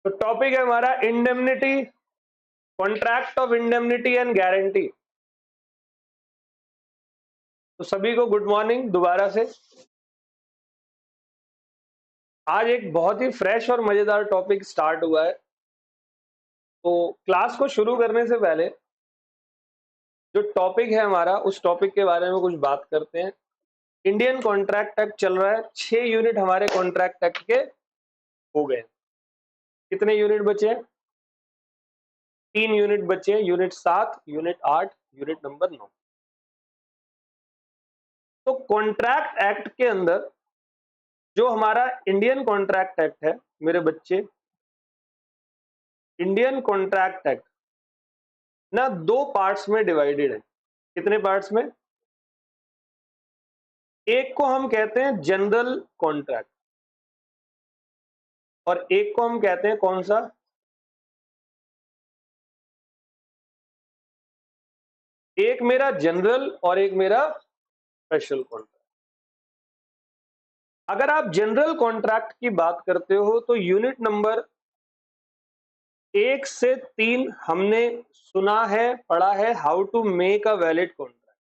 तो टॉपिक है हमारा indemnity, contract of indemnity and guarantee. तो सभी को गुड मॉर्निंग दोबारा से। आज एक बहुत ही फ्रेश और मजेदार टॉपिक स्टार्ट हुआ है। तो क्लास को शुरू करने से पहले जो टॉपिक है हमारा, उस टॉपिक के बारे में कुछ बात करते हैं। इंडियन कॉन्ट्रैक्ट एक्ट चल रहा है, 6 यूनिट हमारे कॉन्ट्रैक्ट एक्ट के हो गए। कितने यूनिट बचे हैं? 3 यूनिट बचे हैं, यूनिट 7, यूनिट 8, यूनिट नंबर 9। तो कॉन्ट्रैक्ट एक्ट के अंदर जो हमारा इंडियन कॉन्ट्रैक्ट एक्ट है मेरे बच्चे, इंडियन कॉन्ट्रैक्ट एक्ट ना 2 पार्ट्स में डिवाइडेड है। कितने पार्ट्स में? एक को हम कहते हैं जनरल कॉन्ट्रैक्ट और एक को हम कहते हैं कौन सा? एक मेरा जनरल और एक मेरा स्पेशल कॉन्ट्रैक्ट। अगर आप जनरल कॉन्ट्रैक्ट की बात करते हो तो यूनिट नंबर 1 से 3 हमने सुना है, पढ़ा है, how to make a valid contract,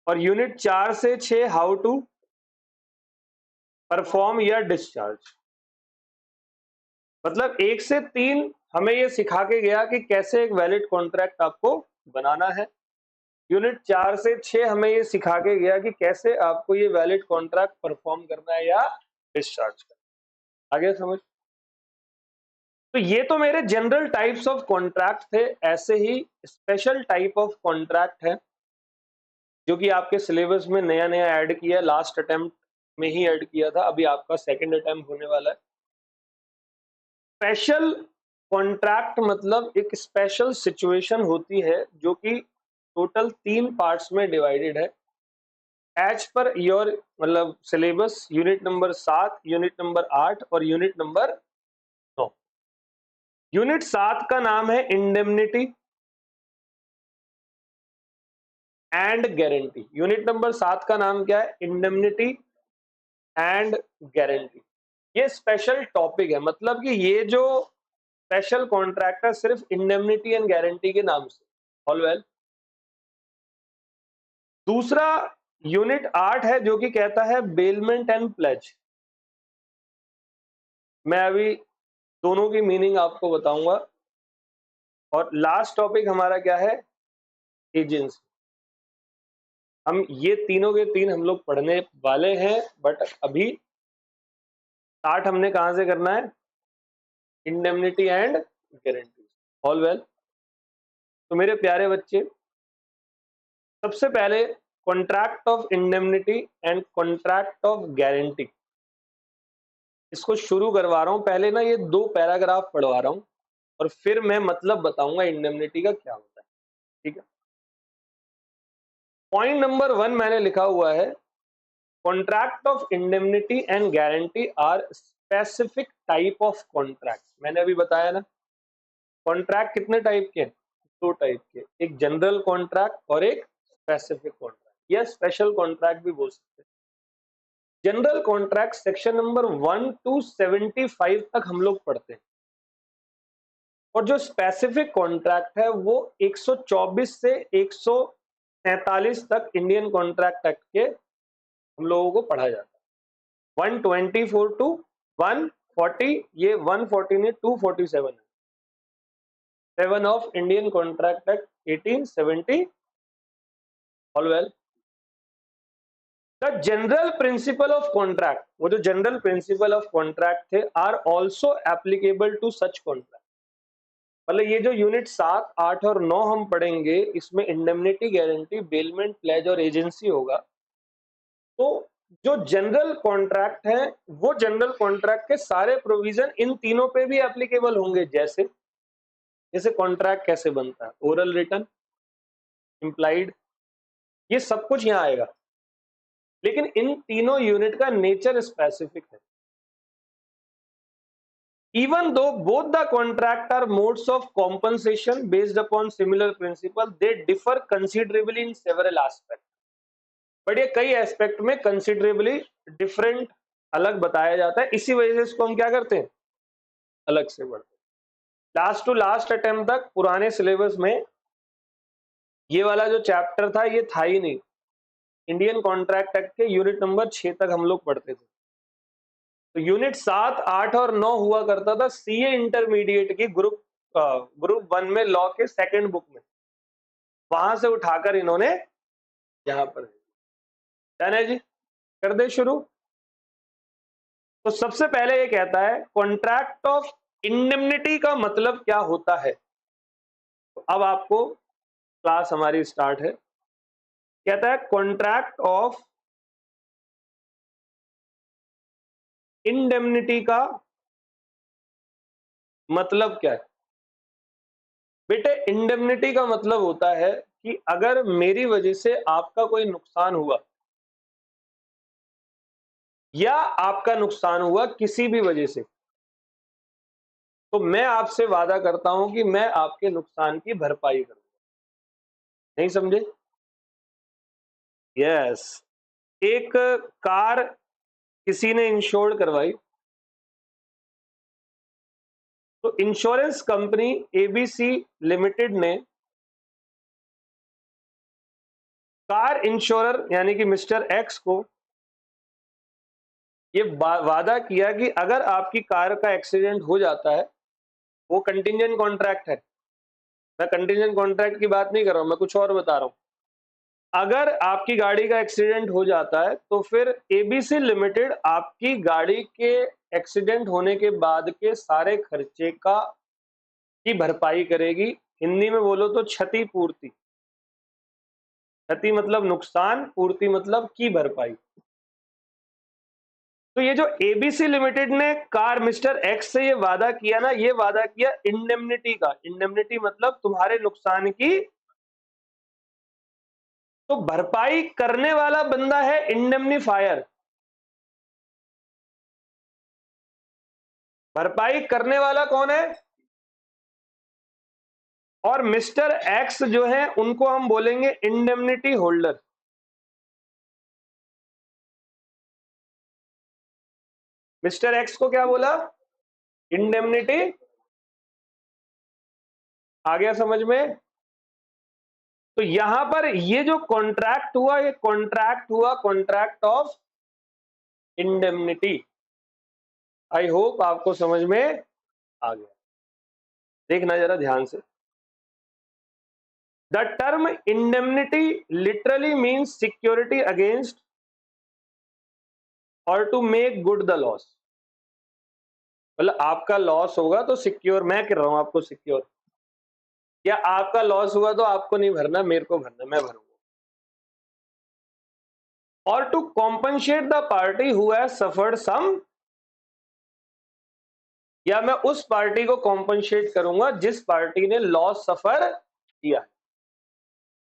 और यूनिट 4 से 6 हाउ टू परफॉर्म या डिस्चार्ज। मतलब 1 से 3 हमें यह सिखा के गया कि कैसे एक वैलिड कॉन्ट्रैक्ट आपको बनाना है। यूनिट 4 से 6 हमें ये सिखा के गया कि कैसे आपको ये वैलिड कॉन्ट्रैक्ट परफॉर्म करना है या डिस्चार्ज करना। आगे समझ? तो ये तो मेरे जनरल टाइप्स ऑफ कॉन्ट्रैक्ट थे। ऐसे ही स्पेशल टाइप ऑफ कॉन्ट्रैक्ट है जो कि आपके सिलेबस में नया नया ऐड किया, लास्ट अटेम्प्ट में ही ऐड किया था, अभी आपका सेकंड अटेम्प्ट होने वाला है। स्पेशल कॉन्ट्रैक्ट मतलब एक स्पेशल सिचुएशन होती है जो कि टोटल 3 पार्ट्स में डिवाइडेड है एज पर योर मतलब syllabus. Unit number 7, unit number 8 और यूनिट नंबर 9। यूनिट 7 का नाम है indemnity and guarantee. Unit number 7 का नाम क्या है? Indemnity and guarantee. ये स्पेशल टॉपिक है, मतलब कि ये जो स्पेशल कॉन्ट्रैक्ट है सिर्फ इंडेमनिटी एंड गारंटी के नाम से। All well. दूसरा यूनिट 8 है जो कि कहता है बेलमेंट एंड प्लेज। मैं अभी दोनों की मीनिंग आपको बताऊंगा। और लास्ट टॉपिक हमारा क्या है? एजेंसी। हम ये तीनों के तीन हम लोग पढ़ने वाले हैं, बट अभी स्टार्ट हमने कहां से करना है? Indemnity and guarantee. All well. तो मेरे प्यारे बच्चे, सबसे पहले contract of indemnity and contract of guarantee, इसको शुरू करवा रहा हूं। पहले ना ये 2 पैराग्राफ पढ़वा रहा हूं और फिर मैं मतलब बताऊंगा इंडेमनिटी का क्या होता है। ठीक है? पॉइंट नंबर 1 मैंने लिखा हुआ है, contract of indemnity and guarantee are specific type of contract. मैंने अभी बताया ना, कॉन्ट्रैक्ट कितने टाइप के? 2 टाइप के, एक जनरल कॉन्ट्रैक्ट और एक स्पेसिफिक कॉन्ट्रैक्ट या स्पेशल कॉन्ट्रैक्ट भी बोल सकते हैं। General contract section number 1 to 75 तक हम लोग पढ़ते हैं, और जो स्पेसिफिक कॉन्ट्रैक्ट है वो 124 से 143 तक इंडियन कॉन्ट्रैक्ट एक्ट के हम लोगों को पढ़ा जाता है। 124 टू 140, ये 140 ने 247 है। 7 of Indian contract act 1870। All well. The general principle of contract, वो जो जनरल प्रिंसिपल ऑफ कॉन्ट्रैक्ट थे, are also applicable to such contract. मतलब ये जो यूनिट 7, 8 और 9 हम पढ़ेंगे, इसमें इंडेमनिटी, गारंटी, बेलमेंट, प्लेज और एजेंसी होगा। तो जो जनरल कॉन्ट्रैक्ट है, वो जनरल कॉन्ट्रैक्ट के सारे प्रोविजन इन तीनों पे भी एप्लीकेबल होंगे। जैसे जैसे कॉन्ट्रैक्ट कैसे बनता है, ओरल, रिटन, इंप्लाइड, ये सब कुछ यहां आएगा। लेकिन इन तीनों यूनिट का नेचर स्पेसिफिक है। Even though both the contract are modes of compensation based upon similar principle, they differ considerably in several aspects. But ये कई एस्पेक्ट में कंसिडरेबली डिफरेंट, अलग बताया जाता है। इसी वजह से इसको हम क्या करते हैं? अलग से पढ़ते। लास्ट टू लास्ट अटेम्प्ट तक पुराने सिलेबस में ये वाला जो चैप्टर था ये था ही नहीं। इंडियन कॉन्ट्रैक्ट एक्ट के यूनिट नंबर 6 तक हम लोग पढ़ते थे। तो यूनिट 7, 8 और 9 हुआ करता था सीए इंटरमीडिएट की ग्रुप 1 में लॉ के सेकंड बुक में, वहां से उठाकर इन्होंने यहां पर डन है जी। कर दे शुरू। तो सबसे पहले ये कहता है कॉन्ट्रैक्ट ऑफ इंडेमनिटी का मतलब क्या होता है। तो अब आपको क्लास हमारी स्टार्ट है। कहता है कॉन्ट्रैक्ट ऑफ इंडेमनिटी का मतलब क्या है। बेटे इंडेमनिटी का मतलब होता है कि अगर मेरी वजह से आपका कोई नुकसान हुआ या आपका नुकसान हुआ किसी भी वजह से, तो मैं आपसे वादा करता हूं कि मैं आपके नुकसान की भरपाई करूंगा। नहीं समझे? यस। एक कार किसी ने इंश्योर करवाई, तो इंश्योरेंस कंपनी एबीसी लिमिटेड ने कार इंश्योरर यानी कि मिस्टर एक्स को ये वादा किया कि अगर आपकी कार का एक्सीडेंट हो जाता है, वो कंटिंजेंट कॉन्ट्रैक्ट है, मैं कंटिंजेंट कॉन्ट्रैक्ट की बात नहीं कर रहा हूं, मैं कुछ और बता रहा हूं। अगर आपकी गाड़ी का एक्सीडेंट हो जाता है तो फिर एबीसी लिमिटेड आपकी गाड़ी के एक्सीडेंट होने के बाद के सारे खर्चे की भरपाई करेगी। हिंदी में बोलो तो क्षति पूर्ति। क्षति मतलब नुकसान, पूर्ति मतलब की भरपाई। तो ये जो एबीसी लिमिटेड ने कार मिस्टर एक्स से ये वादा किया ना, ये वादा किया इंडेमनिटी का। इंडेमनिटी मतलब तुम्हारे नुकसान की तो भरपाई करने वाला बंदा है इंडेमनीफायर। भरपाई करने वाला कौन है? और मिस्टर एक्स जो है उनको हम बोलेंगे इंडेमनिटी होल्डर। मिस्टर एक्स को क्या बोला? इंडेमनिटी। आ गया समझ में? तो यहां पर ये जो कॉन्ट्रैक्ट हुआ, ये कॉन्ट्रैक्ट हुआ contract of indemnity. I hope आपको समझ में आ गया। देखना जरा ध्यान से। The term indemnity literally means security against और to make good the loss. मतलब आपका लॉस होगा तो सिक्योर, मैं कर रहा हूं आपको सिक्योर, या आपका लॉस हुआ तो आपको नहीं भरना, मेरे को भरना, मैं भरूंगा। और to compensate the party who has suffered some, या मैं उस पार्टी को कॉम्पनसेट करूंगा जिस पार्टी ने लॉस सफर किया।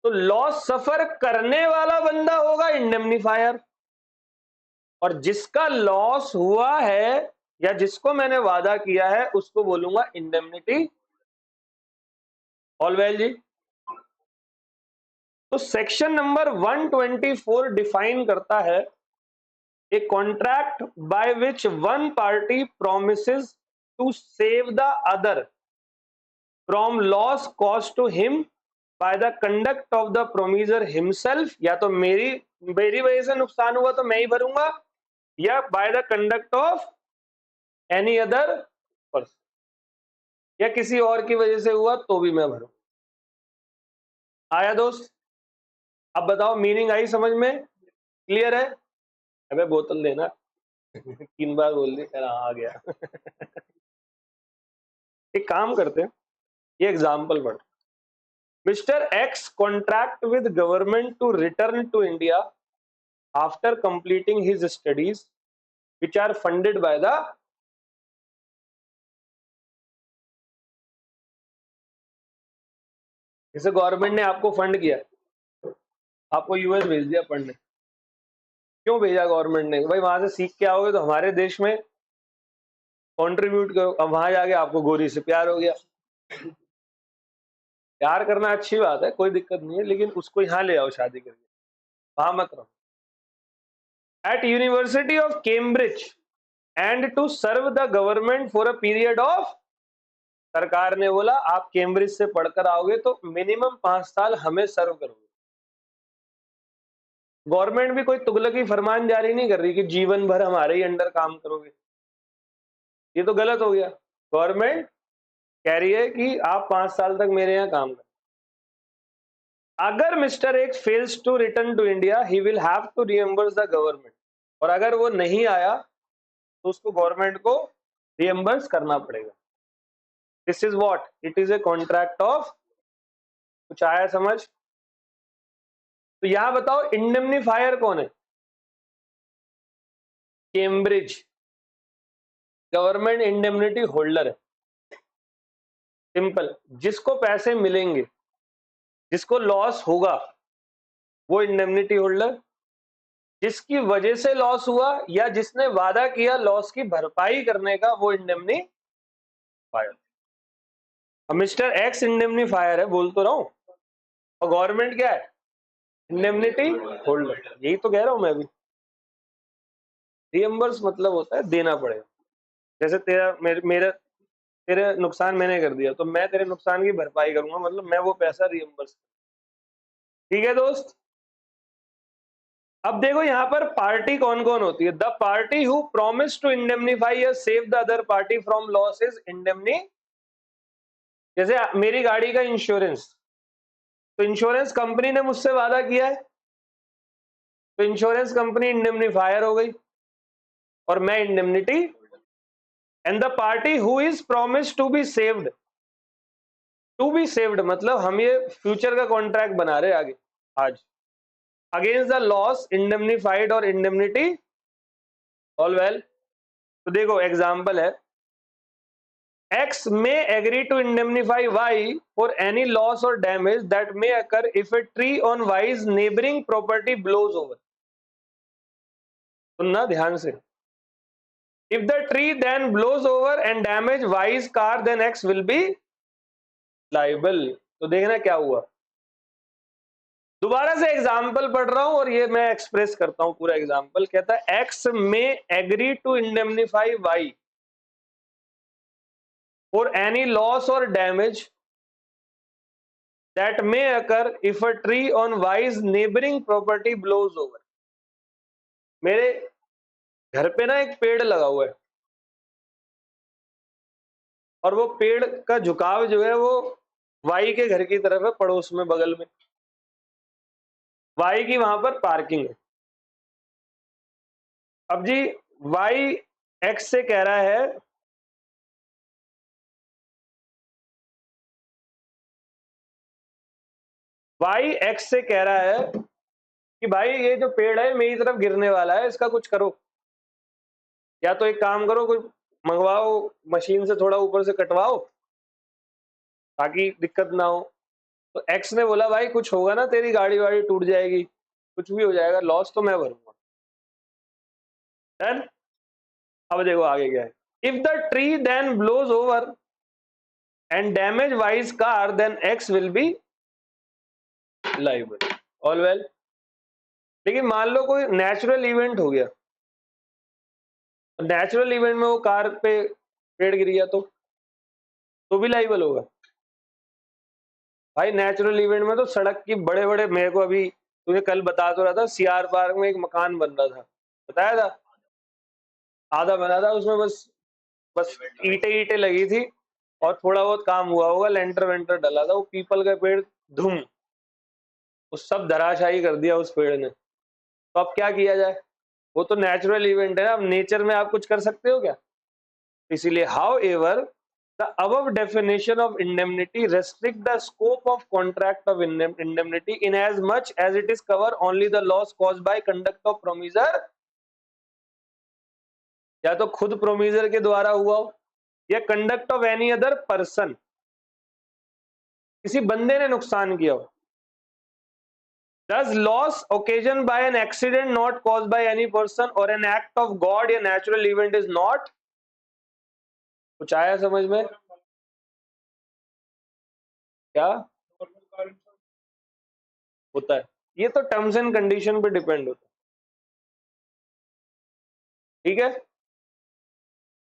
तो लॉस सफर करने वाला बंदा होगा इंडेमनीफायर, और जिसका लॉस हुआ है या जिसको मैंने वादा किया है उसको बोलूंगा इंडेमनिटी। ऑल वेल जी। तो सेक्शन नंबर 124 डिफाइन करता है a contract by which one party promises to save the other from loss cause to him by the conduct of the promisor himself, या तो मेरी वजह से नुकसान हुआ तो मैं ही भरूंगा, या bye the conduct of any other person, या किसी और की वजह से हुआ तो भी मैं भरूंगा। आया दोस्त? अब बताओ मीनिंग आई समझ में? क्लियर है? अबे बोतल देना। 3 बार बोल दी, आ गया। एक काम करते हैं, ये एग्जाम्पल पढ़। Mister X contract with government to return to India after completing his studies which are funded by the, जैसे गवर्नमेंट ने आपको फंड किया, आपको यूएस भेज दिया पढ़ने। क्यों भेजा गवर्नमेंट ने? भाई वहां से सीख के आओगे तो हमारे देश में कंट्रीब्यूट करो। अब वहां जाके आपको गोरी से प्यार हो गया। प्यार करना अच्छी बात है, कोई दिक्कत नहीं है, लेकिन उसको यहाँ ले आओ शादी करके, वहां मत रहो। At University of Cambridge and to serve the government for a period of, सरकार ने बोला आप कैम्ब्रिज से पढ़कर आओगे तो मिनिमम 5 साल हमें सर्व करोगे। गवर्नमेंट भी कोई तुगलकी फरमान जारी नहीं कर रही कि जीवन भर हमारे ही अंडर काम करोगे, ये तो गलत हो गया। गवर्नमेंट कह रही है कि आप 5 साल तक मेरे यहाँ काम करो। अगर Mister X fails to return to India he will have to reimburse the government, और अगर वो नहीं आया तो उसको गवर्नमेंट को रिएम्बर्स करना पड़ेगा। This is what, it is a contract of, कुछ आया समझ? तो यहां बताओ इंडेमनीफायर कौन है? कैम्ब्रिज गवर्नमेंट इंडेमनिटी होल्डर है। सिंपल, जिसको पैसे मिलेंगे, जिसको लॉस होगा वो इंडेमनिटी होल्डर, जिसकी वजह से लॉस हुआ या जिसने वादा किया लॉस की भरपाई करने का वो इंडेमनीफायर। अब मिस्टर एक्स इंडेमनीफायर है, बोल तो रहा हूं, और गवर्नमेंट क्या है? Indemnity holder. यही तो कह रहा हूं मैं भी। रिएम्बर्स मतलब होता है देना पड़ेगा। जैसे तेरा मेरा तेरे नुकसान मैंने कर दिया तो मैं तेरे नुकसान की भरपाई करूंगा, मतलब मैं वो पैसा रिएम्बर्स। ठीक है दोस्त। अब देखो यहां पर पार्टी कौन कौन होती है। The party who promise to indemnify या save the other party from loss is indemnity. जैसे मेरी गाड़ी का इंश्योरेंस, तो इंश्योरेंस कंपनी ने मुझसे वादा किया है, तो इंश्योरेंस कंपनी इंडेमनीफायर हो गई और मैं indemnity. And the party who is promise to be saved, to be saved मतलब हम ये फ्यूचर का कॉन्ट्रैक्ट बना रहे आगे आज, अगेंस्ट द लॉस इंडेमनीफाइड और इंडेमनिटी ऑल वेल। तो देखो एग्जांपल है, X may agree to indemnify Y for any loss or damage that may occur if a tree on Y's neighboring property blows over. सुनना ध्यान से। If the tree then blows over and damage Y's car, then X will be liable. तो देखना क्या हुआ। दोबारा से example पढ़ रहा हूं और ये मैं एक्सप्रेस करता हूं पूरा एग्जाम्पल। कहता है X may agree to indemnify Y for any loss or damage that may occur if a tree on Y's neighboring property blows over. मेरे घर पे ना एक पेड़ लगा हुआ है और वो पेड़ का झुकाव जो है वो वाई के घर की तरफ है, पड़ोस में बगल में वाई की वहां पर पार्किंग है। अब जी वाई एक्स से कह रहा है वाई एक्स से कह रहा है कि भाई ये जो पेड़ है मेरी तरफ गिरने वाला है, इसका कुछ करो, या तो एक काम करो कोई मंगवाओ मशीन से, थोड़ा ऊपर से कटवाओ ताकि दिक्कत ना हो। तो एक्स ने बोला भाई कुछ होगा ना, तेरी गाड़ी वाड़ी टूट जाएगी, कुछ भी हो जाएगा, लॉस तो मैं भरूंगा। डन। अब देखो आगे क्या है। If the tree then blows over and damage Y's car then X will be liable. All well. लेकिन मान लो कोई नेचुरल इवेंट हो गया, नेचुरल इवेंट में वो कार पे पेड़ गिर गया तो भी लाइबल होगा। भाई नेचुरल इवेंट में तो सड़क की बड़े बड़े, मेरे को अभी तुझे कल बता तो रहा था, सीआर पार्क में एक मकान बन रहा था, बताया था, आधा बना था उसमें, बस बस ईंटें ईंटें लगी थी और थोड़ा बहुत काम हुआ होगा, लेंटर वेंटर डला था, वो पीपल का पेड़ धूम, उस सब धराशायी कर दिया उस पेड़ ने। तो अब क्या किया जाए, वो तो नेचुरल इवेंट है ना, अब नेचर में आप कुछ कर सकते हो क्या? इसीलिए however the above definition of indemnity restrict the scope of contract of indemnity in as much as it is cover only the loss caused by conduct of promisor, या तो खुद प्रोमिजर के द्वारा हुआ हो या conduct of any other person, किसी बंदे ने नुकसान किया हो। Does loss occasioned by an accident not caused by any person or an act of God या natural event is not? कुछ आया समझ में? क्या होता है? ये तो टर्म्स एंड कंडीशन पे डिपेंड होता है। ठीक है,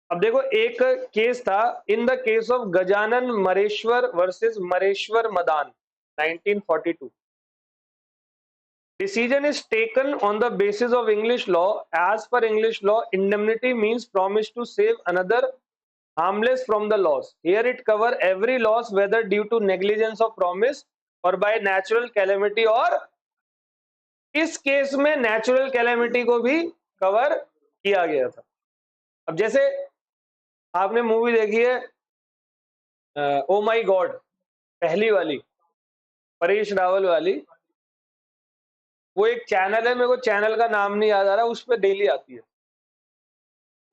अब देखो एक केस था, in the case of Gajanan Moreshwar versus Moreshwar Madan 1942, decision is taken on the basis of English law. As per English law, indemnity means promise to save another harmless from the loss. Here it cover every loss whether due to negligence of promise or by natural calamity, और इस case में natural calamity को भी cover किया गया था। अब जैसे आपने मूवी देखी है ओ माई गॉड, पहली वाली, परेश रावल वाली, वो एक चैनल है, मेरे को चैनल का नाम नहीं याद आ रहा, उस पर डेली आती है,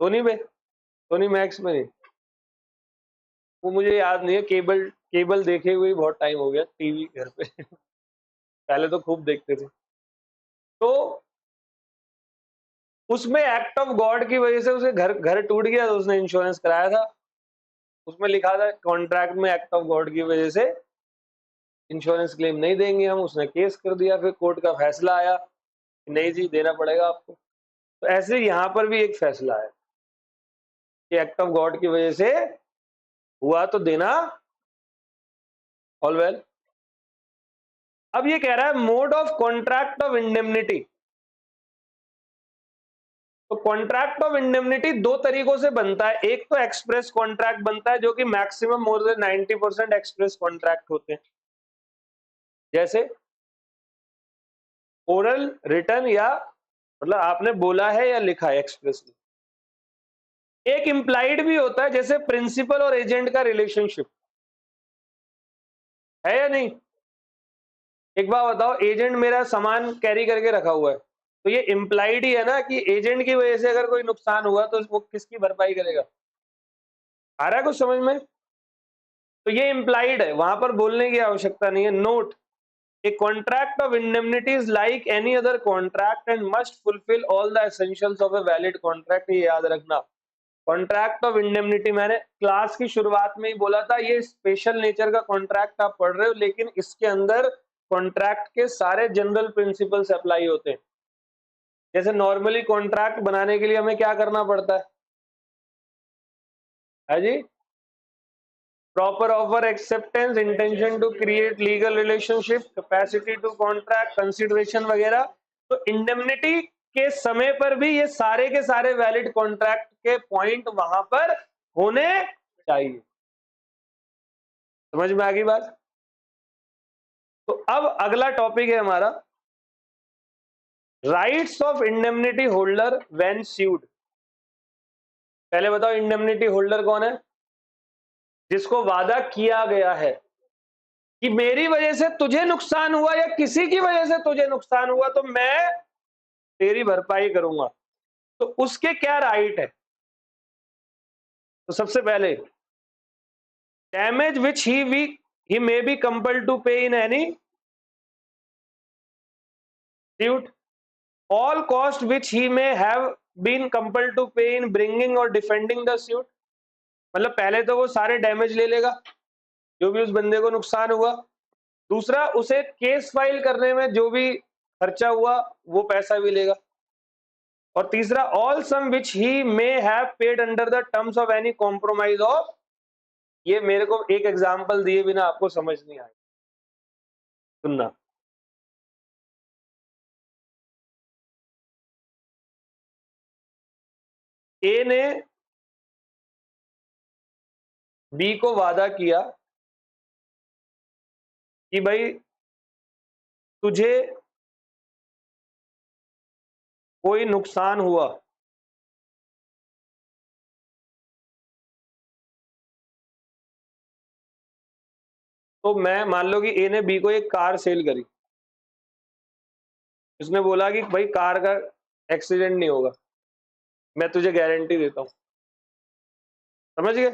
सोनी में, सोनी मैक्स में नहीं, वो मुझे याद नहीं है, केबल देखे हुए बहुत टाइम हो गया, टीवी घर पे पहले तो खूब देखते थे। तो उसमें एक्ट ऑफ गॉड की वजह से उसे घर टूट गया, तो उसने इंश्योरेंस कराया था, उसमें लिखा था कॉन्ट्रैक्ट में एक्ट ऑफ गॉड की वजह से इंश्योरेंस क्लेम नहीं देंगे हम, उसने केस कर दिया, फिर कोर्ट का फैसला आया कि नहीं जी देना पड़ेगा आपको। तो ऐसे यहाँ पर भी एक फैसला है कि एक्ट ऑफ गॉड की वजह से हुआ तो देना, ऑल वेल। अब ये कह रहा है mode of contract of indemnity. तो कॉन्ट्रैक्ट ऑफ इंडेमनिटी दो तरीकों से बनता है, एक तो एक्सप्रेस कॉन्ट्रैक्ट बनता है, जो कि maximum more than 90% express contract होते हैं, जैसे ओरल, रिटर्न, या मतलब आपने बोला है या लिखा है एक्सप्रेसली। एक इंप्लाइड भी होता है, जैसे प्रिंसिपल और एजेंट का रिलेशनशिप है या नहीं। एक बात बताओ, एजेंट मेरा सामान कैरी करके रखा हुआ है, तो ये इंप्लाइड ही है ना कि एजेंट की वजह से अगर कोई नुकसान हुआ तो वो किसकी भरपाई करेगा। आ रहा है कुछ समझ में? तो ये इंप्लाइड है, वहां पर बोलने की आवश्यकता नहीं है। Note, a contract of indemnity is like any other contract and must fulfil all the essentials of a valid contract. ये याद रखना, कॉन्ट्रैक्ट ऑफ इंडेमनिटी, मैंने क्लास की शुरुआत में ही बोला था, ये स्पेशल नेचर का कॉन्ट्रैक्ट आप पढ़ रहे हो, लेकिन इसके अंदर कॉन्ट्रैक्ट के सारे जनरल प्रिंसिपल्स अप्लाई होते हैं। जैसे नॉर्मली कॉन्ट्रैक्ट बनाने के लिए हमें क्या करना पड़ता है जी? Proper offer, acceptance, intention to create legal relationship, capacity to contract, consideration वगैरह। तो इंडेमनिटी के समय पर भी ये सारे के सारे वैलिड कॉन्ट्रैक्ट के पॉइंट वहां पर होने चाहिए। समझ में आ गई बात? तो अब अगला टॉपिक है हमारा rights of indemnity holder when sued. पहले बताओ इंडेमनिटी होल्डर कौन है? जिसको वादा किया गया है कि मेरी वजह से तुझे नुकसान हुआ या किसी की वजह से तुझे नुकसान हुआ तो मैं तेरी भरपाई करूंगा। तो उसके क्या राइट है? तो सबसे पहले damage which he may be compelled to pay in any suit, all cost which he may have been compelled to pay in bringing or defending the suit। मतलब पहले तो वो सारे डैमेज ले लेगा जो भी उस बंदे को नुकसान हुआ, दूसरा उसे केस फाइल करने में जो भी खर्चा हुआ वो पैसा भी लेगा, और तीसरा all sum which he may have paid under the terms of any compromise of. ये मेरे को एक एग्जांपल दिए बिना आपको समझ नहीं आएगा, सुनना। ए ने बी को वादा किया कि भाई तुझे कोई नुकसान हुआ तो मैं, मान लो कि ए ने बी को एक कार सेल करी, उसने बोला कि भाई कार का एक्सीडेंट नहीं होगा, मैं तुझे गारंटी देता हूं, समझ गए,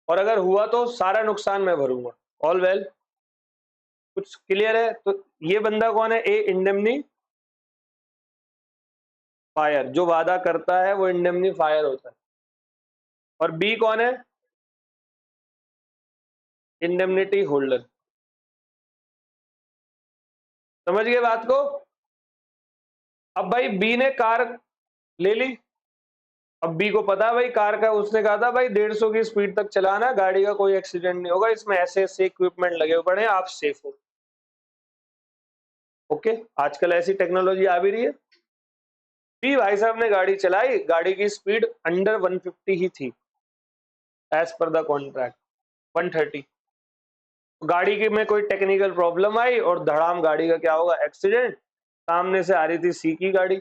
और अगर हुआ तो सारा नुकसान मैं भरूंगा। ऑल वेल, कुछ क्लियर है? तो ये बंदा कौन है? ए इंडेमनी फायर, जो वादा करता है वो इंडेमनी फायर होता है, और बी कौन है? Indemnity holder. समझ गए बात को? अब भाई बी ने कार ले ली, अब बी को पता भाई कार का, उसने कहा था भाई 150 की स्पीड तक चलाना, गाड़ी का कोई एक्सीडेंट नहीं होगा, इसमें ऐसे ऐसे इक्विपमेंट लगे हुए पड़े हैं, आप सेफ हो। ओके, आजकल ऐसी टेक्नोलॉजी आ भी रही है। बी भाई साहब ने गाड़ी चलाई, गाड़ी की स्पीड अंडर 150 ही थी एज पर द कॉन्ट्रैक्ट, 130। गाड़ी की में कोई टेक्निकल प्रॉब्लम आई और धड़ाम गाड़ी का क्या होगा, एक्सीडेंट। सामने से आ रही थी सी की गाड़ी,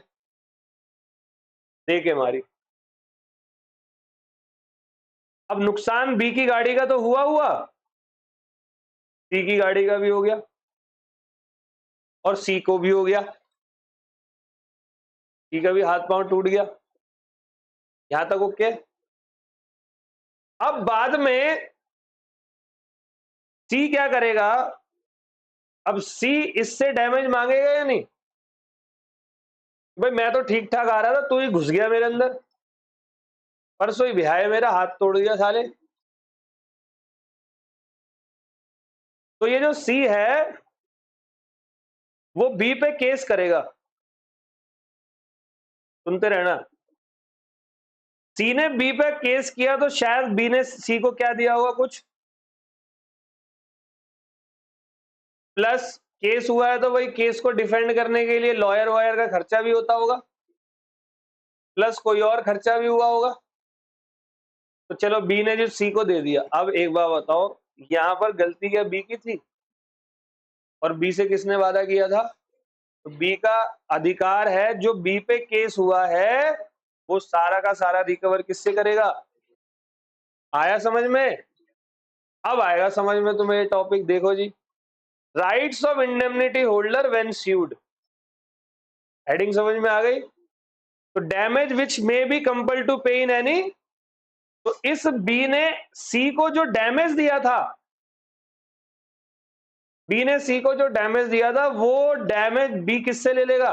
दे के मारी। अब नुकसान बी की गाड़ी का तो हुआ हुआ, सी की गाड़ी का भी हो गया और सी को भी हो गया, सी का भी हाथ पांव टूट गया। यहां तक ओके। अब बाद में सी क्या करेगा, अब सी इससे डैमेज मांगेगा या नहीं? भाई मैं तो ठीक ठाक आ रहा था, तू ही घुस गया मेरे अंदर, परसों ही बिहाय मेरा हाथ तोड़ दिया साले। तो ये जो सी है वो बी पे केस करेगा, सुनते रहना। सी ने बी पे केस किया तो शायद बी ने सी को क्या दिया होगा, कुछ प्लस। केस हुआ है तो भाई केस को डिफेंड करने के लिए लॉयर वॉयर का खर्चा भी होता होगा, प्लस कोई और खर्चा भी हुआ होगा। तो चलो बी ने जो सी को दे दिया। अब एक बात बताओ, यहां पर गलती क्या बी की थी और बी से किसने वादा किया था? तो बी का अधिकार है, जो बी पे केस हुआ है वो सारा का सारा रिकवर किससे करेगा? आया समझ में? अब आएगा समझ में तुम्हें ये टॉपिक, देखो जी। Rights of indemnity holder when sued, heading समझ में आ गई? तो damage which may be compelled to pay in any, तो इस बी ने सी को जो डैमेज दिया था, बी ने सी को जो डैमेज दिया था वो डैमेज बी किससे ले लेगा?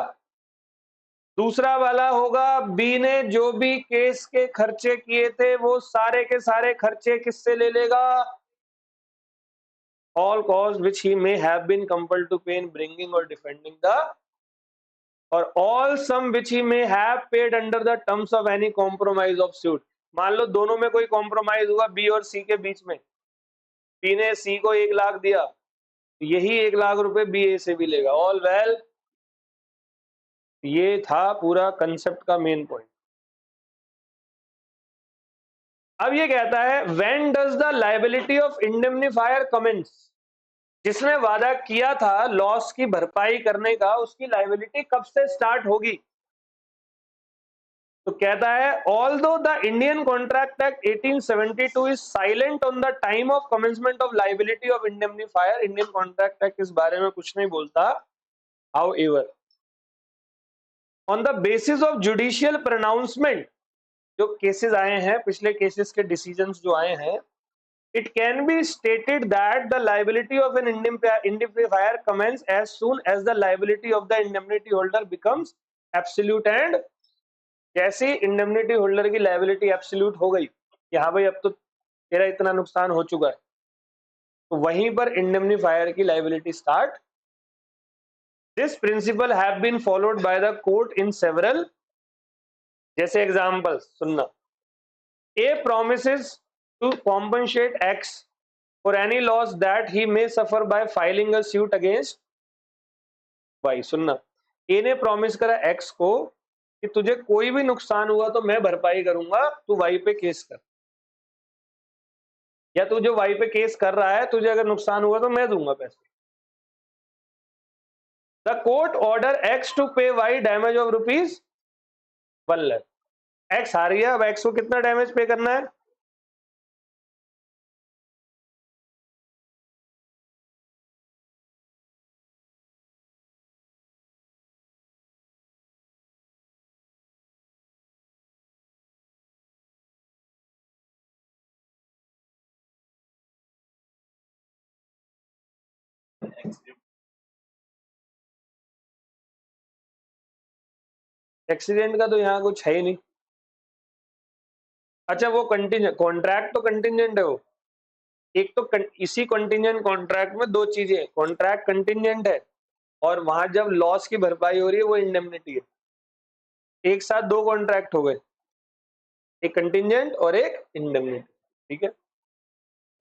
दूसरा वाला होगा, बी ने जो भी केस के खर्चे किए थे वो सारे के सारे खर्चे किससे ले लेगा? all costs which he may have been compelled to pay in bringing or defending the, or all sum which he may have paid under the terms of any compromise of suit। मान लो दोनों में कोई compromise हुआ B और सी के बीच में, B ने सी को 1 लाख दिया, यही 1 लाख रुपए बी ए से भी लेगा। ऑल वेल, ये था पूरा कंसेप्ट का मेन पॉइंट। अब ये कहता है when does the liability of indemnifier commence, जिसने वादा किया था लॉस की भरपाई करने का, उसकी लायबिलिटी कब से स्टार्ट होगी? तो कहता है although the Indian contract act 1872 is silent on the time of commencement of liability of indemnifier, Indian contract act इस बारे में कुछ नहीं बोलता। However on the basis of judicial pronouncement, जो केसेस आए हैं पिछले केसेस के डिसीजंस जो आए हैं, it can be stated that the liability of an indemnifier commences as soon as the liability of the indemnity holder becomes absolute, and जैसे indemnity holder की लायबिलिटी एब्सोल्यूट हो गई कि हाँ भाई अब तो तेरा इतना नुकसान हो चुका है, तो वहीं पर इंडेमनिफायर की liability start. This principle have been followed by the court in several, जैसे एग्जांपल सुनना, A promises to compensate X for any loss that he may suffer by filing a suit against y। सुनना, ए ने promise करा x को कि तुझे कोई भी नुकसान हुआ तो मैं भरपाई करूंगा, तू वाई पे केस कर, या तू जो वाई पे केस कर रहा है तुझे अगर नुकसान हुआ तो मैं दूंगा पैसे। The court order X to pay Y damage of ₹1 lakh. X हार गया, अब एक्स को कितना डैमेज पे करना है? एक्सीडेंट का तो यहाँ कुछ है ही नहीं। अच्छा वो कंटिजेंट कॉन्ट्रैक्ट, तो कंटिजेंट है वो। एक तो इसी कंटिजेंट कॉन्ट्रैक्ट में दो चीजें, कॉन्ट्रैक्ट कंटिजेंट है और वहां जब लॉस की भरपाई हो रही है वो इंडेमनिटी है। एक साथ दो कॉन्ट्रैक्ट हो गए। एक कंटिजेंट और एक इंडेमनिटी, ठीक है।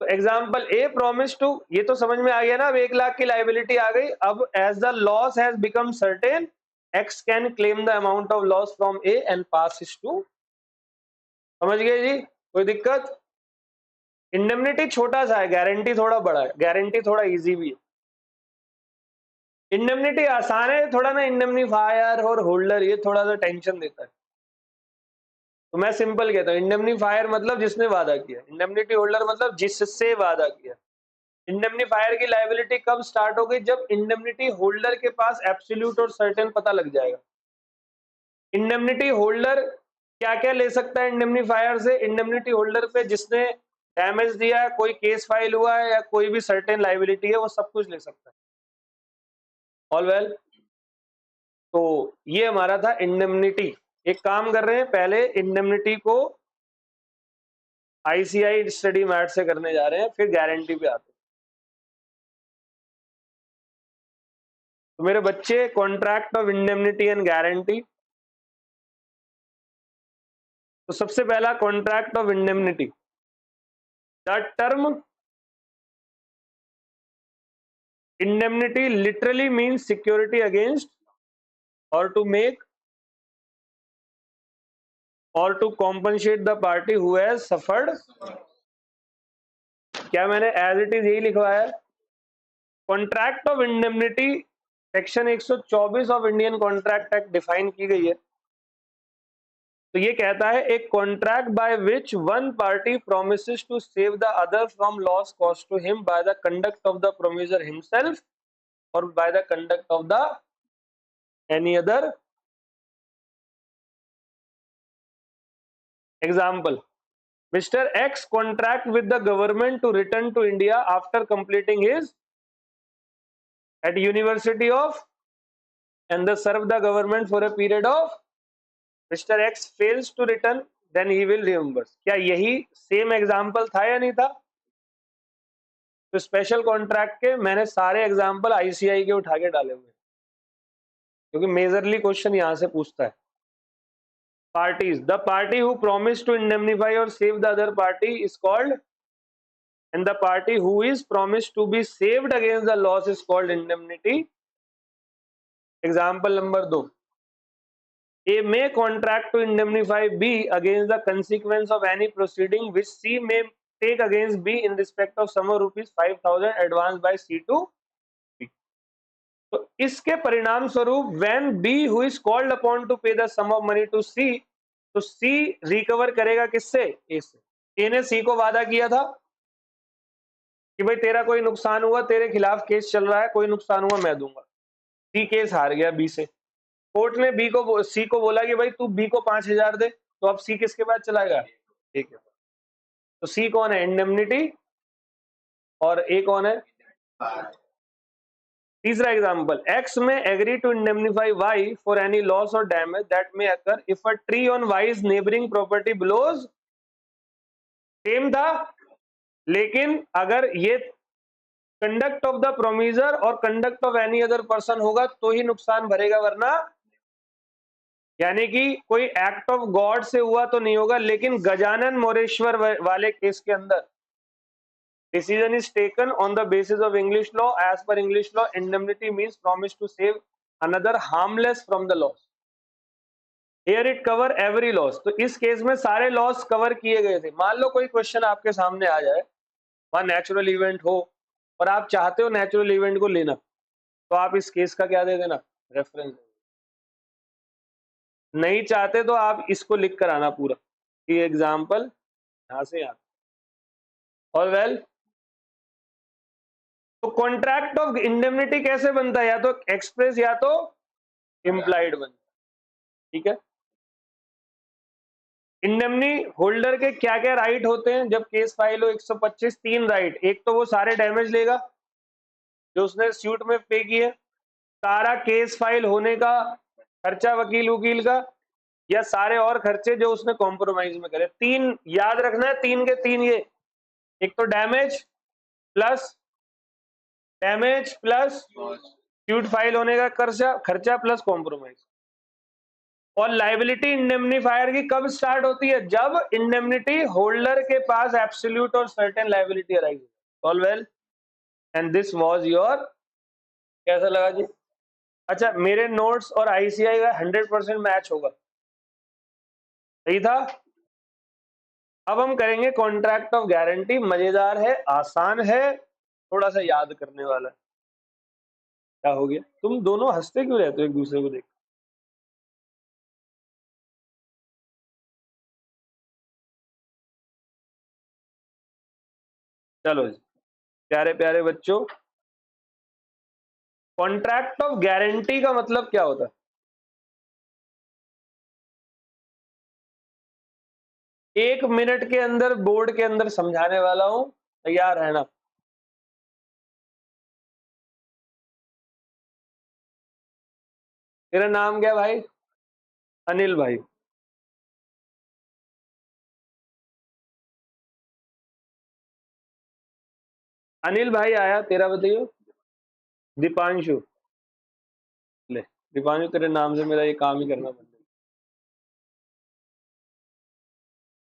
तो एग्जांपल ए प्रॉमिस टू, ये तो समझ में आ गया ना, अब 1 लाख की लायबिलिटी आ गई। अब as the loss has become certain, X can claim the amount of loss from A and pass it to, समझ गए जी, कोई दिक्कत? इंडेमनिटी छोटा सा है, गारंटी थोड़ा बड़ा है, गारंटी थोड़ा इजी भी है। इंडेमनिटी आसान है थोड़ा ना, इंडेमनीफायर और होल्डर ये थोड़ा सा टेंशन देता है। तो मैं सिंपल कहता हूँ, इंडेमनीफायर मतलब जिसने वादा किया, इंडेमनिटी होल्डर मतलब जिससे वादा किया। इंडेमनीफायर की लायबिलिटी कब स्टार्ट होगी? जब इंडेमनिटी होल्डर के पास एब्सोल्यूट और सर्टेन पता लग जाएगा। इंडेमनिटी होल्डर क्या क्या ले सकता है इंडेमनीफायर से? इंडेमनिटी होल्डर पे जिसने डैमेज दिया है, कोई केस फाइल हुआ है, या कोई भी सर्टेन लायबिलिटी है, वो सब कुछ ले सकता है। ऑल वेल, तो ये हमारा था इंडेमनिटी। एक काम कर रहे हैं, पहले इंडेमनिटी को आईसीआई स्टडी मैट से करने जा रहे हैं, फिर गारंटी पे आते हैं। तो मेरे बच्चे, contract of indemnity and guarantee, तो सबसे पहला contract of indemnity, the term indemnity literally means security against और टू मेक और to compensate the party who has suffered. क्या मैंने एज इट इज यही लिखवाया है? Contract of indemnity section 124 of Indian contract act define की गई है। तो ये कहता है, एक contract by which one party promises to save the other from loss cost to him by the conduct of the promisor himself और by the conduct of the any other. Example, Mr. X contract with the government to return to India after completing his at University of and they serve the government for a period of, Mr. X fails to return, then he will reimburse। क्या यही same example था या नहीं था? तो special contract के मैंने सारे एग्जाम्पल आईसीआई के उठा के डाले हुए, क्योंकि मेजरली क्वेश्चन यहां से पूछता है। Parties, the party who promise to indemnify और save the other party is called, and the party who is promised to be saved against the loss is called indemnity। Example number 2, A may contract to indemnify B against the consequence of any proceeding which C may take against B in respect of sum of rupees 5,000 advanced by C to B। तो इसके परिणाम स्वरूप when B who is called upon to pay the sum of money to C, तो C recover करेगा किससे? A से। A ने C को वादा किया था कि भाई तेरा कोई नुकसान हुआ, तेरे खिलाफ केस चल रहा है, कोई नुकसान हुआ मैं दूंगा। सी केस हार गया बी से, कोर्ट ने सी को बोला कि भाई तू बी को 5,000 दे, तो अब सी किसके बाद चलाएगा? ठीक है, तो सी कौन है? इंडेमनिटी, और ए कौन है? तीसरा एग्जांपल, एक्स में agree to indemnify Y for any loss और damage that may occur if a tree on Y's neighbouring property blows. Same था, लेकिन अगर ये कंडक्ट ऑफ द प्रोमिसर और conduct of any other person होगा तो ही नुकसान भरेगा, वरना, यानी कि कोई एक्ट ऑफ गॉड से हुआ तो नहीं होगा। लेकिन गजानन मोरेश्वर वाले केस के अंदर decision is taken on the basis of English law. As per English law indemnity means promise to save another harmless from the loss. Here it cover every loss, तो इस केस में सारे लॉस कवर किए गए थे। मान लो कोई question आपके सामने आ जाए, वहां नेचुरल इवेंट हो और आप चाहते हो नेचुरल इवेंट को लेना, तो आप इस केस का क्या दे देना? रेफरेंस। नहीं चाहते तो आप इसको लिख कर आना पूरा, ये एग्जाम्पल यहां से यहाँ। और वेल, तो कॉन्ट्रैक्ट ऑफ इंडेमनिटी कैसे बनता है? या तो एक्सप्रेस या तो इम्प्लाइड बनता है, ठीक है। इंडेमनी होल्डर के क्या क्या राइट होते हैं जब केस फाइल हो? 125 3 राइट। एक तो वो सारे डैमेज लेगा जो उसने सूट में पे किए, सारा केस फाइल होने का खर्चा वकील वकील का, या सारे और खर्चे जो उसने कॉम्प्रोमाइज में करे। 3 याद रखना है, 3 के 3 ये, एक तो डैमेज प्लस सूट फाइल होने का खर्चा प्लस कॉम्प्रोमाइज। और लाइबिलिटी इंडेमनीफायर की कब स्टार्ट होती है? जब इंडेमनिटी होल्डर के पास एब्सोल्यूट और certain liability arise. All well, and this was your, कैसा लगा जी? अच्छा, मेरे नोट्स और आईसीआई का 100% मैच होगा, सही था? अब हम करेंगे कॉन्ट्रैक्ट ऑफ गारंटी। मजेदार है, आसान है, थोड़ा सा याद करने वाला है। क्या हो गया? तुम दोनों हंसते क्यों रहते हो एक दूसरे को देख? चलो जी, प्यारे प्यारे बच्चों, कॉन्ट्रैक्ट ऑफ गारंटी का मतलब क्या होता है? एक मिनट के अंदर बोर्ड के अंदर समझाने वाला हूं, तैयार रहना। तेरा नाम क्या भाई? अनिल भाई। अनिल भाई आया, तेरा बताइयो। दीपांशु। ले, दीपांशु तेरे नाम से मेरा ये काम ही करना पड़ेगा।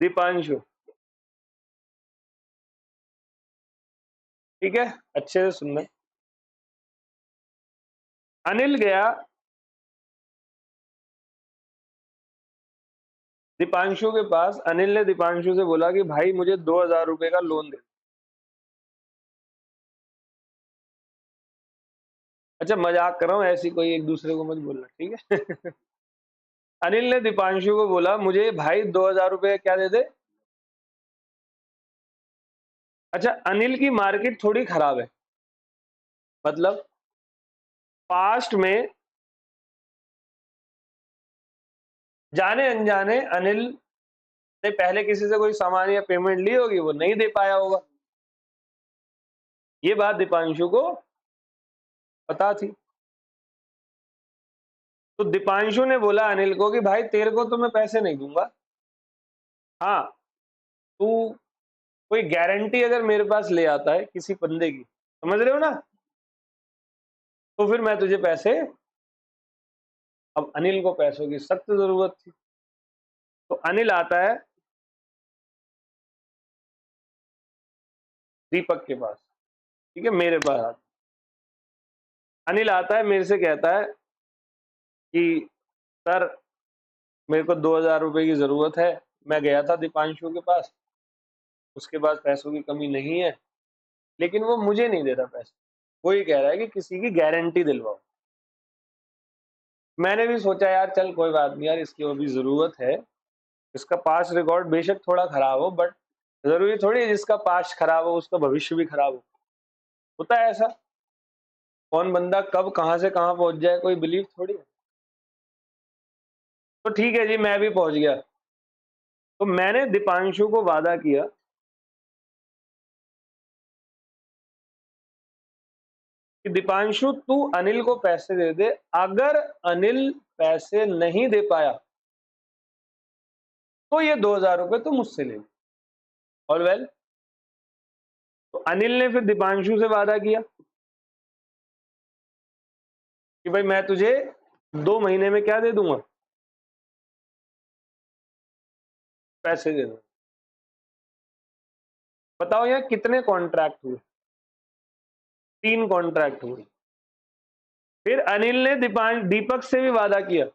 दीपांशु, ठीक है, अच्छे से सुनना। अनिल गया दीपांशु के पास। अनिल ने दीपांशु से बोला कि भाई मुझे 2000 रुपए का लोन दे। अच्छा, मजाक कर रहा हूँ, ऐसी कोई एक दूसरे को मत बोलना, ठीक है? अनिल ने दीपांशु को बोला मुझे भाई 2000 रुपए क्या दे दे। अच्छा, अनिल की मार्केट थोड़ी खराब है, मतलब पास्ट में जाने अनजाने अनिल ने पहले किसी से कोई सामान या पेमेंट ली होगी, वो नहीं दे पाया होगा। ये बात दीपांशु को पता थी। तो दीपांशु ने बोला अनिल को कि भाई तेरे को तो मैं पैसे नहीं दूंगा, हाँ तू कोई गारंटी अगर मेरे पास ले आता है किसी बंदे की, समझ रहे हो ना, तो फिर मैं तुझे पैसे। अब अनिल को पैसों की सख्त जरूरत थी, तो अनिल आता है दीपक के पास, ठीक है, मेरे पास आता। अनिल आता है, मेरे से कहता है कि सर मेरे को 2000 रुपए की जरूरत है। मैं गया था दीपांशु के पास, उसके पास पैसों की कमी नहीं है, लेकिन वो मुझे नहीं दे रहा पैसे। वो ये कह रहा है कि किसी की गारंटी दिलवाओ। मैंने भी सोचा यार चल कोई बात नहीं यार, इसकी अभी जरूरत है। इसका पास्ट रिकॉर्ड बेशक थोड़ा खराब हो, बट जरूरी थोड़ी है जिसका पास्ट खराब हो उसका भविष्य भी खराब हो। होता है ऐसा, कौन बंदा कब कहां से कहां पहुंच जाए कोई बिलीव थोड़ी है। तो ठीक है जी, मैं भी पहुंच गया। तो मैंने दीपांशु को वादा किया कि दीपांशु तू अनिल को पैसे दे दे। अगर अनिल पैसे नहीं दे पाया तो ये 2000 रुपए तू मुझसे ले। All well. तो अनिल ने फिर दीपांशु से वादा किया कि भाई मैं तुझे 2 महीने में क्या दे दूंगा, पैसे दे दूंगा। बताओ यहाँ कितने कॉन्ट्रैक्ट हुए? 3 कॉन्ट्रैक्ट हुए। फिर अनिल ने दीपक से भी वादा किया।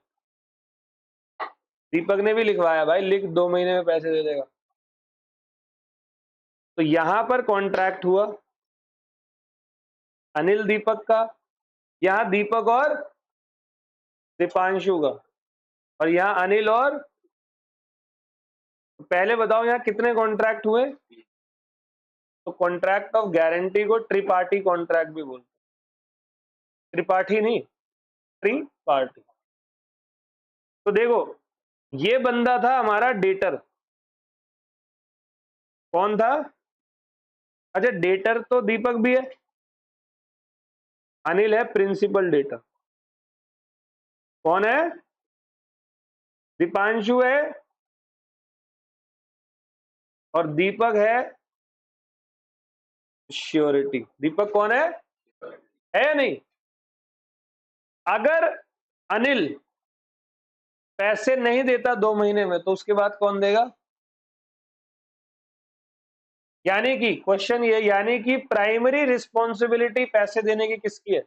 दीपक ने भी लिखवाया भाई लिख 2 महीने में पैसे दे देगा। तो यहां पर कॉन्ट्रैक्ट हुआ अनिल दीपक का, यहां दीपक और दीपांशु का, और यहां अनिल और। पहले बताओ यहां कितने कॉन्ट्रैक्ट हुए? तो कॉन्ट्रैक्ट ऑफ गारंटी को ट्रिपार्टी कॉन्ट्रैक्ट भी बोलते हैं। त्रिपाठी नहीं, ट्रिपार्टी। तो देखो, ये बंदा था हमारा डेटर। कौन था? अच्छा, डेटर तो दीपक भी है, अनिल है प्रिंसिपल डेटर। कौन है? दीपांशु है, और दीपक है श्योरिटी। दीपक कौन है या नहीं? अगर अनिल पैसे नहीं देता 2 महीने में, तो उसके बाद कौन देगा? यानी कि क्वेश्चन ये, यानी कि प्राइमरी रिस्पॉन्सिबिलिटी पैसे देने की किसकी है?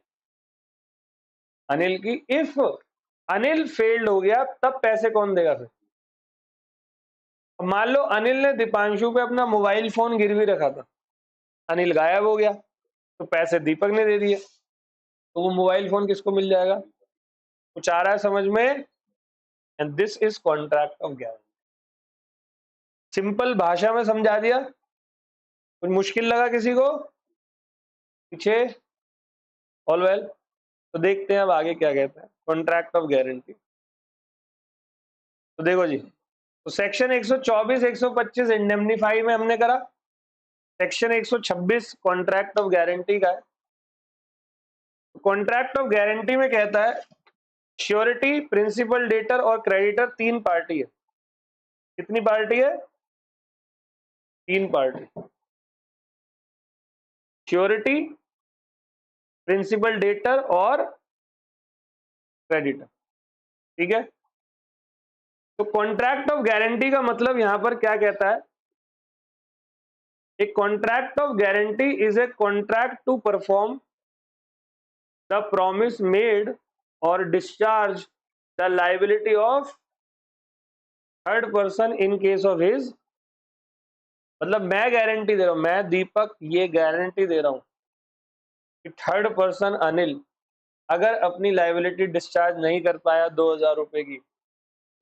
अनिल की। इफ अनिल फेल्ड हो गया तब पैसे कौन देगा फिर? मान लो अनिल ने दीपांशु पे अपना मोबाइल फोन गिरवी रखा था, अनिल गायब हो गया, तो पैसे दीपक ने दे दिए, तो वो मोबाइल फोन किसको मिल जाएगा? कुछ आ रहा है समझ में? And this is contract of guarantee. Simple भाषा में समझा दिया। कुछ मुश्किल लगा किसी को पीछे? All well. तो देखते हैं अब आगे क्या कहते हैं कॉन्ट्रैक्ट ऑफ गारंटी। तो देखो जी, तो सेक्शन 124 125 इंडेमनीफाई में हमने करा, सेक्शन 126 कॉन्ट्रैक्ट ऑफ गारंटी का है। कॉन्ट्रैक्ट ऑफ गारंटी में कहता है श्योरिटी, प्रिंसिपल, डेटर और क्रेडिटर 3 पार्टी है। कितनी पार्टी है? 3 पार्टी। श्योरिटी, प्रिंसिपल, डेटर और क्रेडिटर। ठीक है। तो कॉन्ट्रैक्ट ऑफ गारंटी का मतलब यहां पर क्या कहता है? एक contract of guarantee is a contract to perform the promise made और discharge the liability of third person in case of his. मतलब मैं गारंटी दे रहा हूं, मैं दीपक ये गारंटी दे रहा हूं कि थर्ड पर्सन अनिल अगर अपनी लाइबिलिटी डिस्चार्ज नहीं कर पाया 2000 रुपए की,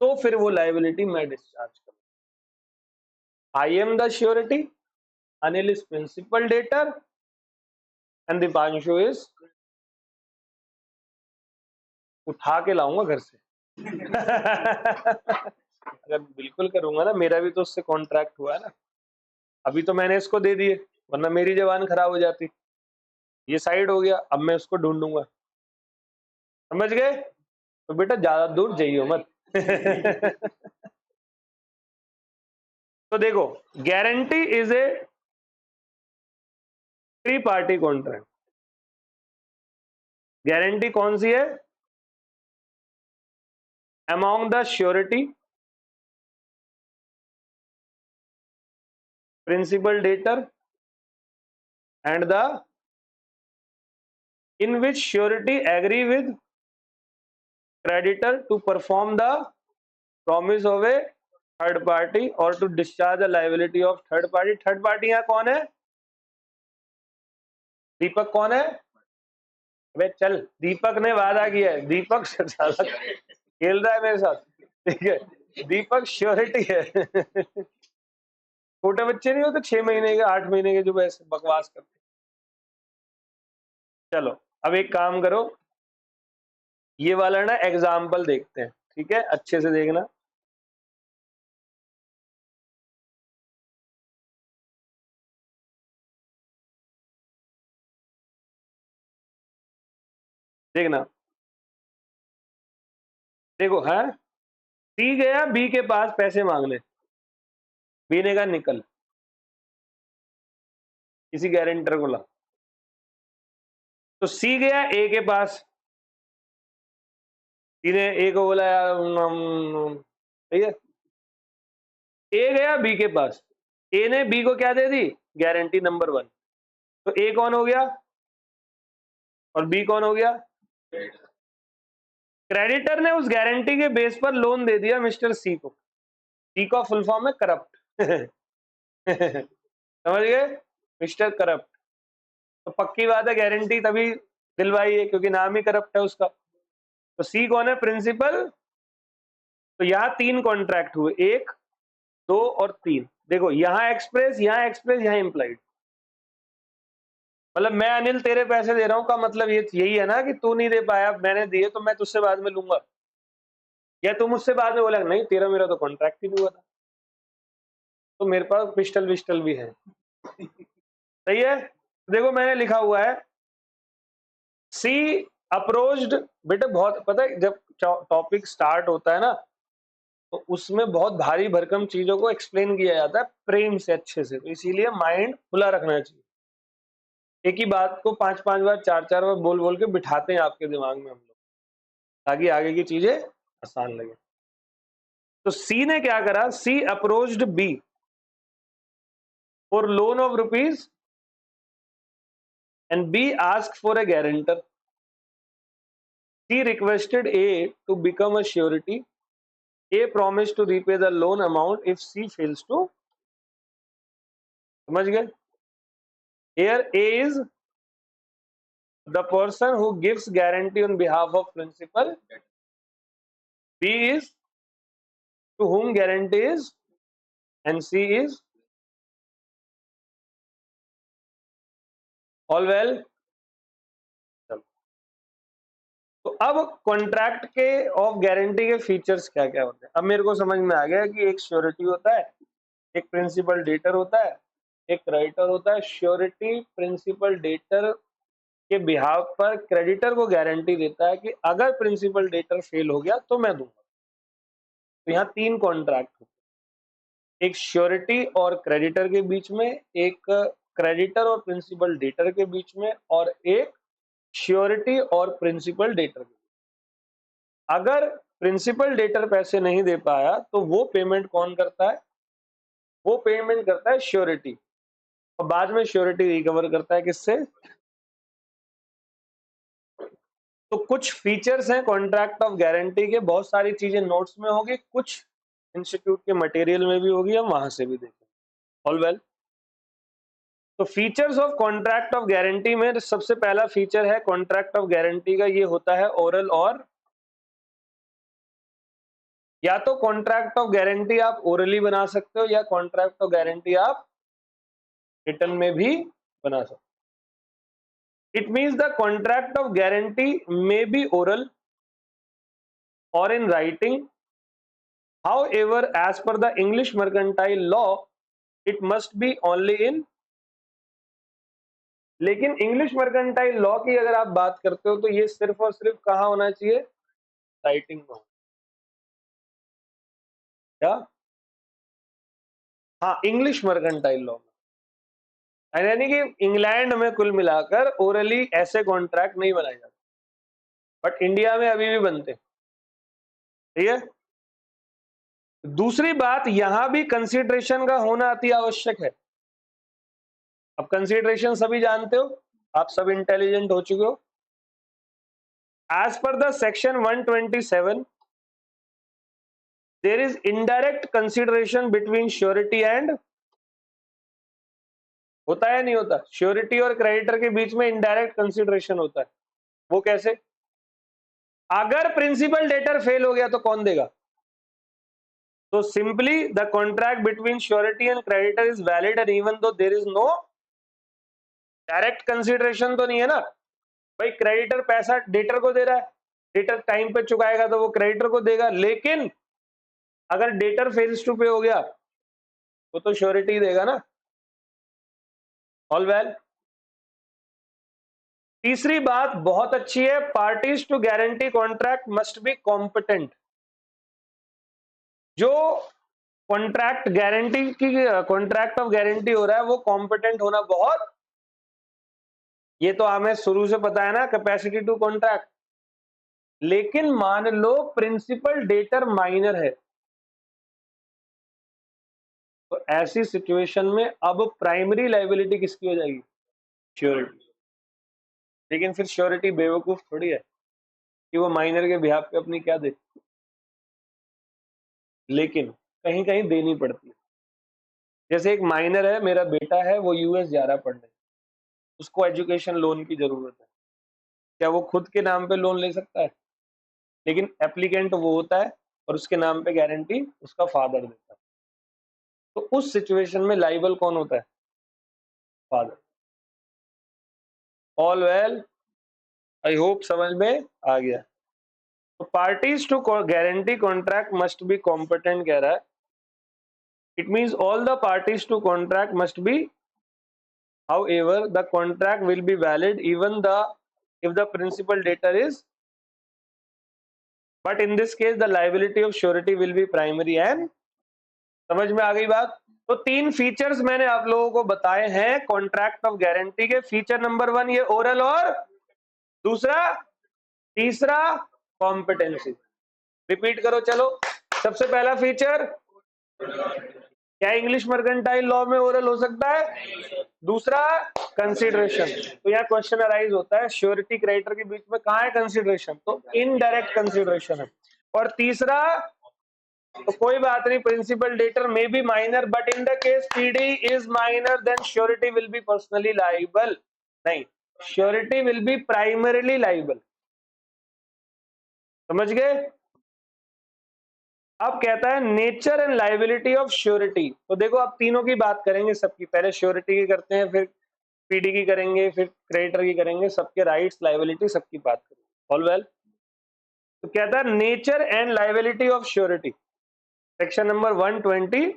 तो फिर वो लाइबिलिटी मैं डिस्चार्ज करूं। I am the surety, Anil is principal debtor and Dipanshu is, उठा के लाऊंगा घर से। अगर बिल्कुल करूंगा ना, मेरा भी तो उससे कॉन्ट्रैक्ट हुआ है ना। अभी तो मैंने इसको दे दिए, वरना मेरी जबान खराब हो जाती। ये साइड हो गया, अब मैं उसको ढूंढूंगा। समझ गए? तो बेटा ज्यादा दूर जाइयो मत। तो देखो, guarantee is a 3 party contract. Guarantee कौन सी है? Among the surety, principal, debtor and the in which surety agree with creditor to perform the promise of a third party or to discharge the liability of third party। Third party यहाँ कौन है? दीपक कौन है? अबे चल, दीपक ने वादा किया है, दीपक ज्यादा खेल रहा है मेरे साथ। ठीक है, दीपक श्योरिटी है। छोटे बच्चे नहीं होते 6 महीने के 8 महीने के, जो ऐसे बकवास करते। चलो अब एक काम करो, ये वाला ना एग्जाम्पल देखते हैं। ठीक है, अच्छे से देखना। देखना, देखो है, सी गया बी के पास पैसे मांगने, बी ने कहा निकल, किसी गारंटर को ला। तो सी गया ए के पास, सी ने ए को बोला यार ठीक है। ए गया बी के पास, ए ने बी को क्या दे दी? Guarantee number 1। तो ए कौन हो गया और बी कौन हो गया? क्रेडिटर ने उस गारंटी के बेस पर लोन दे दिया मिस्टर सी को। सी का फुल फॉर्म है करप्ट। समझ गए? Mister corrupt. तो पक्की बात है गारंटी तभी दिलवाई है क्योंकि नाम ही करप्ट है उसका। तो सी कौन है? प्रिंसिपल। तो यहां 3 कॉन्ट्रैक्ट हुए, 1 2 और 3। देखो यहां एक्सप्रेस, यहां एक्सप्रेस, यहां इंप्लाइड। मतलब मैं अनिल तेरे पैसे दे रहा हूं का मतलब ये यही है ना कि तू नहीं दे पाया, मैंने दिए तो मैं तुझसे बाद में लूंगा। या तू मुझसे बाद में बोला नहीं तेरा मेरा तो कॉन्ट्रैक्ट ही नहीं हुआ था, तो मेरे पास पिस्टल विस्टल भी है। सही है। देखो मैंने लिखा हुआ है सी अप्रोच्ड। बेटा बहुत पता है, जब टॉपिक स्टार्ट होता है ना तो उसमें बहुत भारी भरकम चीजों को एक्सप्लेन किया जाता है प्रेम से, अच्छे से। तो इसीलिए माइंड खुला रखना चाहिए। एक ही बात को 5-5 बार 4-4 बार बोल बोल के बिठाते हैं आपके दिमाग में हम लोग, ताकि आगे की चीजें आसान लगे। तो सी ने क्या करा, C approached B for loan of rupees and B asked for a guarantor. C requested A to become a surety. A promised to repay the loan amount if C fails to. समझ गए? Here A is the person who gives guarantee on behalf of principal. B is to whom guarantee is, and C is all well. तो अब contract के of guarantee के features क्या क्या होते हैं. अब मेरे को समझ में आ गया कि एक श्योरिटी होता है, एक प्रिंसिपल डेटर होता है, एक क्रेडिटर होता है. श्योरिटी प्रिंसिपल डेटर के बिहाफ पर क्रेडिटर को गारंटी देता है कि अगर प्रिंसिपल डेटर फेल हो गया तो मैं दूंगा. तो यहाँ 3 कॉन्ट्रैक्ट होते हैं, एक श्योरिटी और क्रेडिटर के बीच में, एक क्रेडिटर और प्रिंसिपल डेटर के बीच में, और एक श्योरिटी और प्रिंसिपल डेटर के बीच. अगर प्रिंसिपल डेटर पैसे नहीं दे पाया तो वो पेमेंट कौन करता है, वो पेमेंट करता है श्योरिटी, और बाद में श्योरिटी रिकवर करता है किससे. तो कुछ फीचर्स हैं कॉन्ट्रैक्ट ऑफ गारंटी के. बहुत सारी चीजें नोट्स में होगी, कुछ इंस्टीट्यूट के मटेरियल में भी होगी, हम वहां से भी देखेंगे. All well. तो features of contract of guarantee में सबसे पहला फीचर है कॉन्ट्रैक्ट ऑफ गारंटी का, ये होता है ओरल. और या तो कॉन्ट्रैक्ट ऑफ गारंटी आप ओरली बना सकते हो, या कॉन्ट्रैक्ट ऑफ गारंटी आप रिटन में भी बना सकते हो. It means the contract of guarantee may be oral or in writing. However, as per the English mercantile law, it must be only in. लेकिन इंग्लिश मर्केंटाइल लॉ की अगर आप बात करते हो तो ये सिर्फ और सिर्फ कहाँ होना चाहिए, राइटिंग में. क्या? हाँ, इंग्लिश मर्केंटाइल लॉ में, यानी कि इंग्लैंड में कुल मिलाकर ओरली ऐसे कॉन्ट्रैक्ट नहीं बनाए जाते, बट इंडिया में अभी भी बनते. ठीक है. दूसरी बात, यहां भी कंसीडरेशन का होना अति आवश्यक है. अब कंसीडरेशन सभी जानते हो, आप सब इंटेलिजेंट हो चुके हो. As per the section 127 there is indirect consideration between surety and. होता है नहीं होता? श्योरिटी और क्रेडिटर के बीच में इनडायरेक्ट कंसीडरेशन होता है. वो कैसे? अगर प्रिंसिपल डेटर फेल हो गया तो कौन देगा? तो simply the contract between surety and creditor is valid and even though there is no direct consideration. तो नहीं है ना भाई, क्रेडिटर पैसा डेटर को दे रहा है, डेटर टाइम पे चुकाएगा तो वो क्रेडिटर को देगा. लेकिन अगर डेटर फेल्स टू पे हो गया तो श्योरिटी देगा ना. All well. तीसरी बात बहुत अच्छी है, parties to guarantee contract must be competent. जो कॉन्ट्रैक्ट गारंटी की कॉन्ट्रैक्ट ऑफ गारंटी हो रहा है वो कॉम्पिटेंट होना बहुत. ये तो हमें शुरू से पता है ना, कैपेसिटी टू कॉन्ट्रैक्ट. लेकिन मान लो प्रिंसिपल डेटर माइनर है, तो ऐसी सिचुएशन में अब प्राइमरी लायबिलिटी किसकी हो जाएगी? श्योरिटी. लेकिन फिर श्योरिटी बेवकूफ थोड़ी है कि वो माइनर के बिहाफ पे अपनी क्या दे, लेकिन कहीं कहीं देनी पड़ती है. जैसे एक माइनर है, मेरा बेटा है, वो यूएस जा रहा है पढ़ने, उसको एजुकेशन लोन की जरूरत है. क्या वो खुद के नाम पे लोन ले सकता है? लेकिन एप्लीकेंट वो होता है और उसके नाम पे गारंटी उसका फादर देता है. तो उस सिचुएशन में लाइबल कौन होता है? Father. All well. I hope समझ में आ गया. तो parties to guarantee contract must be competent कह रहा है. It means all the parties to contract must be. However, the contract will be valid even if the principal debtor is. But in this case, the liability of surety will be primary and. समझ में आ गई बात? तो 3 features मैंने आप लोगों को बताए हैं कॉन्ट्रैक्ट ऑफ गारंटी के. फीचर नंबर 1 ये ओरल, और दूसरा, तीसरा कॉम्पिटेंसी. रिपीट करो चलो. सबसे पहला फीचर क्या इंग्लिश मर्केंटाइल लॉ में ओरल हो सकता है? दूसरा कंसीडरेशन। तो यहाँ क्वेश्चन अराइज होता है श्योरिटी क्रेडिटर के बीच में कहाँ है कंसीडरेशन? तो इनडायरेक्ट कंसीडरेशन है। और तीसरा तो कोई बात नहीं, principal debtor may be minor but in the case PD is minor then surety will be personally liable. नहीं, surety will be primarily liable. समझ गए? अब कहता है nature and liability of surety. तो देखो अब तीनों की बात करेंगे सबकी, पहले श्योरिटी की करते हैं, फिर पीडी की करेंगे, फिर क्रेडिटर की करेंगे, सबके राइट्स लाइबिलिटी सबकी बात करेंगे। All well. तो कहता है nature and liability of surety, section number 120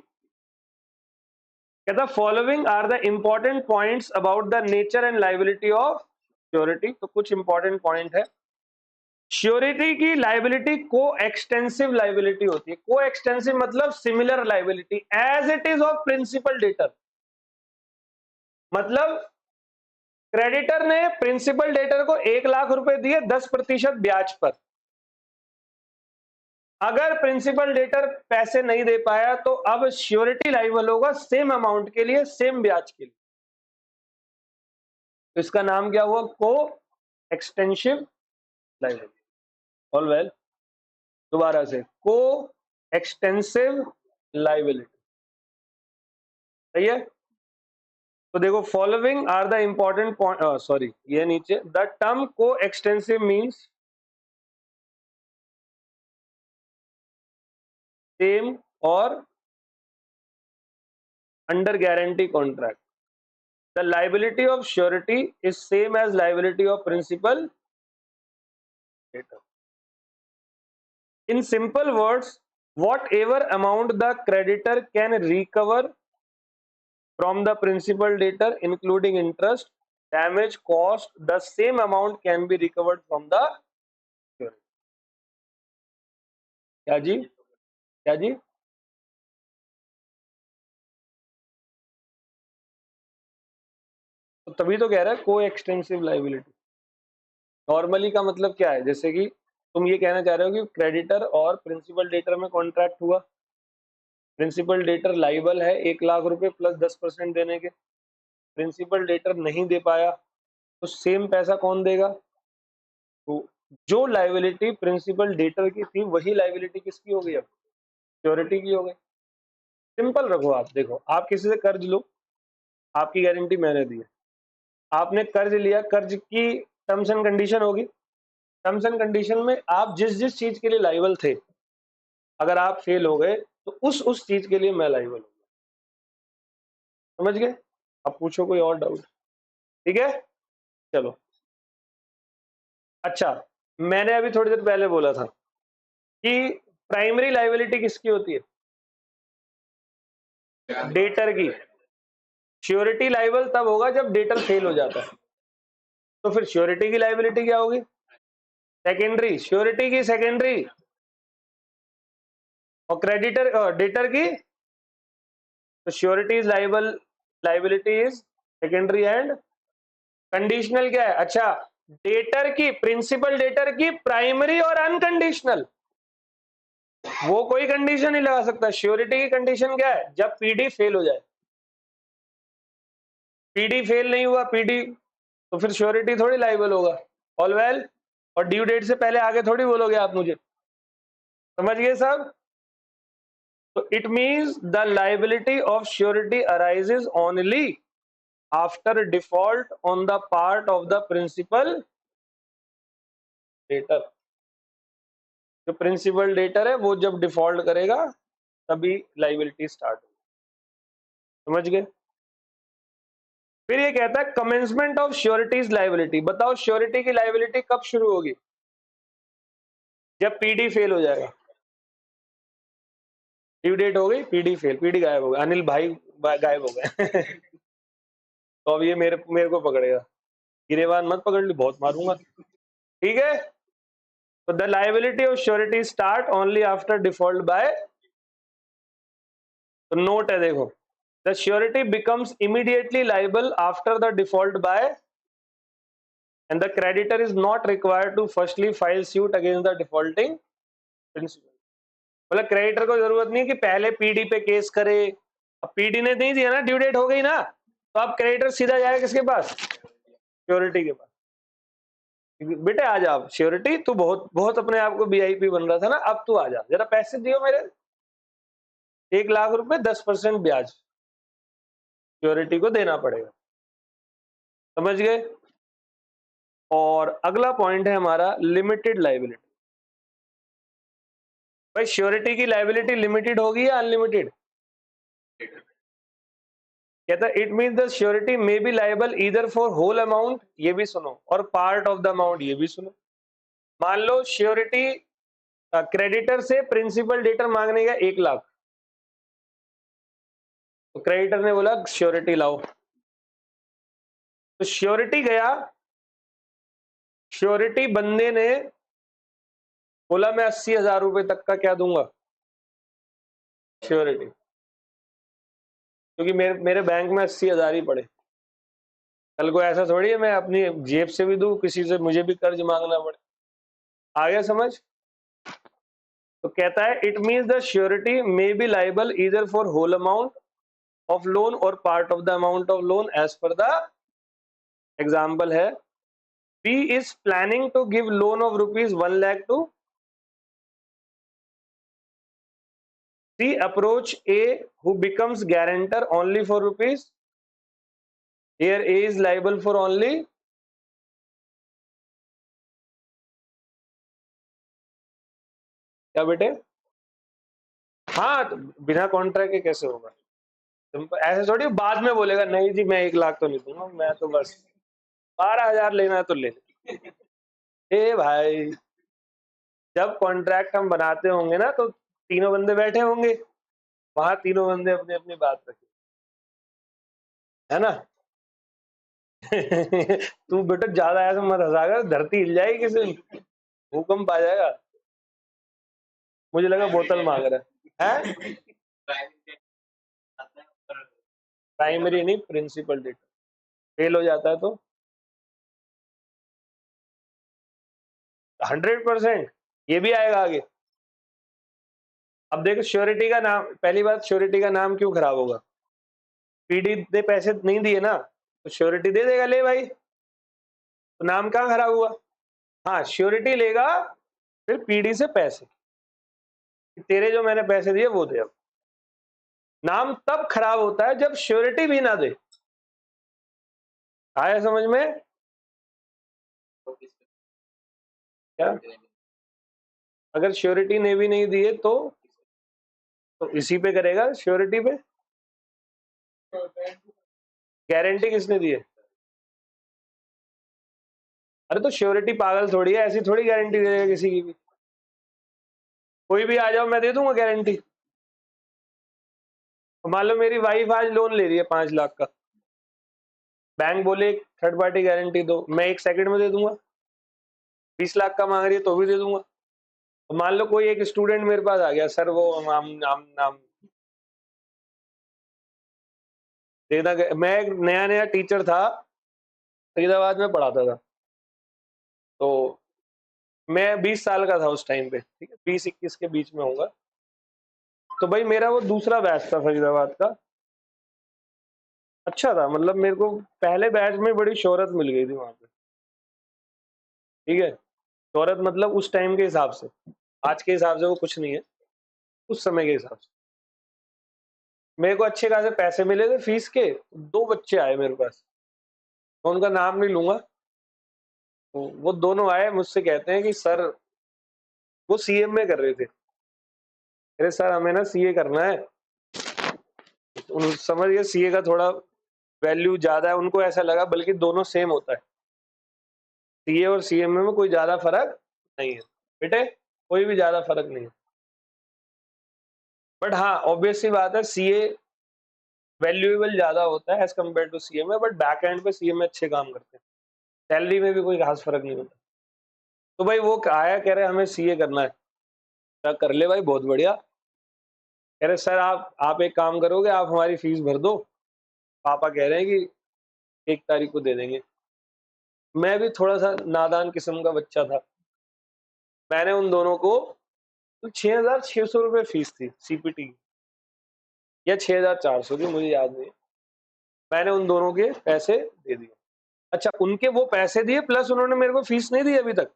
कहता following are the important points about the nature and liability of surety. तो कुछ इंपॉर्टेंट पॉइंट है। श्योरिटी की लाइबिलिटी को एक्सटेंसिव लाइबिलिटी होती है। को एक्सटेंसिव मतलब similar liability as it is of principal debtor. मतलब creditor ने प्रिंसिपल डेटर को 1 लाख रुपए दिए 10% ब्याज पर। अगर प्रिंसिपल डेटर पैसे नहीं दे पाया तो अब श्योरिटी लाइबल होगा सेम अमाउंट के लिए, सेम ब्याज के लिए। तो इसका नाम क्या हुआ? को एक्सटेंसिव लाइबिलिटी। All well. दोबारा से, को एक्सटेंसिव लाइबिलिटी। सही है? तो देखो following are the important point, sorry ये नीचे, the term co-extensive means same और under guarantee contract. The liability of surety is same as liability of principal debtor. In simple words, whatever amount the creditor can recover from the principal debtor, including interest, damage, cost, the same amount can be recovered from the surety. क्या जी? क्या जी? तो तभी तो कह रहा है co-extensive liability. Normally का मतलब क्या है? जैसे कि तुम ये कहना चाह रहे हो कि क्रेडिटर और प्रिंसिपल डेटर में कॉन्ट्रैक्ट हुआ, प्रिंसिपल डेटर लाइबल है 1 लाख रुपए प्लस 10% देने के, प्रिंसिपल डेटर नहीं दे पाया तो सेम पैसा कौन देगा? तो जो लाइबिलिटी प्रिंसिपल डेटर की थी वही लाइबिलिटी किसकी हो गई? अब श्योरिटी की हो गई। सिंपल रखो। आप देखो, आप किसी से कर्ज लो, आपकी गारंटी मैंने दी है, आपने कर्ज लिया, कर्ज की टर्म्स एंड कंडीशन होगी। टर्म्स एंड कंडीशन में आप जिस जिस चीज के लिए लाइबल थे, अगर आप फेल हो गए तो उस चीज के लिए मैं लाइबल हूँ। समझ गए? अब पूछो कोई और डाउट। ठीक है, चलो। अच्छा, मैंने अभी थोड़ी देर पहले बोला था कि प्राइमरी लाइबिलिटी किसकी होती है? डेटर की। श्योरिटी लाइबल तब होगा जब डेटर फेल हो जाता है। तो फिर श्योरिटी की लाइबिलिटी क्या होगी? सेकेंडरी। श्योरिटी की सेकेंडरी और क्रेडिटर डेटर की, तो surety is liable, liability is secondary and conditional क्या है? अच्छा, डेटर की, प्रिंसिपल डेटर की प्राइमरी और अनकंडीशनल, वो कोई कंडीशन नहीं लगा सकता। श्योरिटी की कंडीशन क्या है? जब पीडी फेल हो जाए। पीडी फेल नहीं हुआ, पीडी, तो फिर श्योरिटी थोड़ी लाइबल होगा। All well. और ड्यू डेट से पहले आगे थोड़ी बोलोगे आप मुझे। समझ गए सब? तो it means the liability of surety arises only after default on the part of the principal debtor. जो प्रिंसिपल डेटर है वो जब डिफॉल्ट करेगा तभी लाइबिलिटी स्टार्ट होगी। समझ गए? फिर ये कहता है कमेंसमेंट ऑफ श्योरिटीज लाइबिलिटी। बताओ श्योरिटी की लाइबिलिटी कब शुरू होगी? जब पीडी फेल हो जाएगा। ड्यू डेट हो गई, पीडी फेल, पीडी गायब हो गया, अनिल भाई गायब हो गए तो अब ये मेरे को पकड़ेगा। गिरेबान मत पकड़ ली, बहुत मारूंगा। ठीक है, तो the liability of surety start only after default by. तो नोट है देखो, the surety becomes immediately liable after the default by and the creditor is not required to firstly file suit against the defaulting principal. मतलब creditor को जरूरत नहीं कि पहले PD पे केस करे, अब पीडी ने नहीं दिया ना, ड्यू डेट हो गई ना, तो अब क्रेडिटर सीधा जाएगा किसके पास? श्योरिटी के पास। बेटे आ जा, श्योरिटी तू बहुत बहुत अपने आप को वीआईपी बन रहा था ना, अब तू आ जा, जरा पैसे दियो मेरे 1 लाख रुपए, 10% ब्याज श्योरिटी को देना पड़ेगा। समझ गए? और अगला पॉइंट है हमारा लिमिटेड लायबिलिटी। भाई श्योरिटी की लायबिलिटी लिमिटेड होगी या अनलिमिटेड? कहता है it mean the surety may be liable either for whole amount, ये भी सुनो, और पार्ट ऑफ द अमाउंट, ये भी सुनो। मान लो श्योरिटी क्रेडिटर से प्रिंसिपल डेटर मांगने का 1 लाख, तो क्रेडिटर ने बोला श्योरिटी लाओ, तो श्योरिटी गया, श्योरिटी बंदे ने बोला मैं 80,000 रुपए तक का क्या दूंगा श्योरिटी, क्योंकि मेरे बैंक में 80,000 ही पड़े। कल को ऐसा थोड़ी है मैं अपनी जेब से भी दूं, किसी से मुझे भी कर्ज मांगना पड़े। आ गया समझ? तो कहता है it means the surety may be liable either for whole amount of loan और part of the amount of loan as per the example है B is planning to give loan of rupees 1 lakh to C, approach A who becomes guarantor only for rupees, here A is liable for only, क्या बेटे? हाँ, तो बिना contract के कैसे होगा? ऐसे थोड़ी बाद में बोलेगा नहीं जी मैं 1 लाख तो नहीं दूंगा, मैं तो बस 12,000 लेना है तो ले। ए भाई, जब कॉन्ट्रैक्ट हम बनाते होंगे ना तो तीनों बंदे बैठे होंगे वहां, तीनों बंदे अपनी अपनी बात रखें, है ना? तू बेटा ज्यादा ऐसा मत हंसागा, धरती हिल जाएगी किसी दिन, भूकंप आ जाएगा। मुझे लगा बोतल मांग रहा है? प्राइमरी नहीं, प्रिंसिपल डेटा। फेल हो जाता है तो 100% ये भी आएगा आगे। अब देखो श्योरिटी का नाम, पहली बात श्योरिटी का नाम क्यों खराब होगा? पीडी ने पैसे नहीं दिए ना, तो श्योरिटी दे देगा ले भाई, तो नाम कहाँ खराब हुआ? हाँ, श्योरिटी लेगा फिर पीडी से पैसे, तेरे जो मैंने पैसे दिए वो दे। अब नाम तब खराब होता है जब श्योरिटी भी ना दे। आया समझ में? क्या अगर श्योरिटी ने भी नहीं दिए तो इसी पे करेगा, श्योरिटी पे। गारंटी किसने दी है? अरे तो श्योरिटी पागल थोड़ी है, ऐसी थोड़ी गारंटी देगा किसी की भी। कोई भी आ जाओ मैं दे दूंगा गारंटी। मान लो मेरी वाइफ आज लोन ले रही है 5 लाख का, बैंक बोले थर्ड पार्टी गारंटी दो, मैं 1 सेकंड में दे दूंगा। 20 लाख का मांग रही है तो भी दे दूंगा। तो मान लो कोई एक स्टूडेंट मेरे पास आ गया, सर वो नाम देखना, मैं एक नया नया टीचर था, फरीदाबाद में पढ़ाता था, तो मैं 20 साल का था उस टाइम पे, ठीक है, 20-21 के बीच में होगा। तो भाई मेरा वो दूसरा बैच था फरीदाबाद का, अच्छा था, मतलब मेरे को पहले बैच में बड़ी शोहरत मिल गई थी वहां पे, ठीक है। शोहरत मतलब उस टाइम के हिसाब से, आज के हिसाब से वो कुछ नहीं है, उस समय के हिसाब से मेरे को अच्छे खासे पैसे मिले थे फीस के। 2 बच्चे आए मेरे पास, मैं उनका नाम नहीं लूंगा, तो वो दोनों आए मुझसे, कहते हैं कि सर, वो सीएम में कर रहे थे, अरे सर हमें ना सीए करना है। उन समझ गए सीए का थोड़ा वैल्यू ज्यादा है, उनको ऐसा लगा, बल्कि दोनों सेम होता है, सीए और सीएमए में कोई ज्यादा फर्क नहीं है बेटे, कोई भी ज्यादा फर्क नहीं है। बट हाँ ऑब्वियस सी बात है, सीए वैल्यूएबल ज्यादा होता है as compare to CMA, but back end पे सीएमए अच्छे काम करते हैं, सैलरी में भी कोई खास फर्क नहीं होता। तो भाई वो आया, कह रहे हमें सीए करना है, क्या कर ले भाई, बहुत बढ़िया। कह रहे सर आप एक काम करोगे, आप हमारी फीस भर दो, पापा कह रहे हैं कि 1 तारीख को दे देंगे। मैं भी थोड़ा सा नादान किस्म का बच्चा था, मैंने उन दोनों को तो 6,600 रुपये फीस थी सीपीटी की, या 6,400 की, मुझे याद नहीं। मैंने उन दोनों के पैसे दे दिए। अच्छा, उनके वो पैसे दिए प्लस उन्होंने मेरे को फीस नहीं दी अभी तक,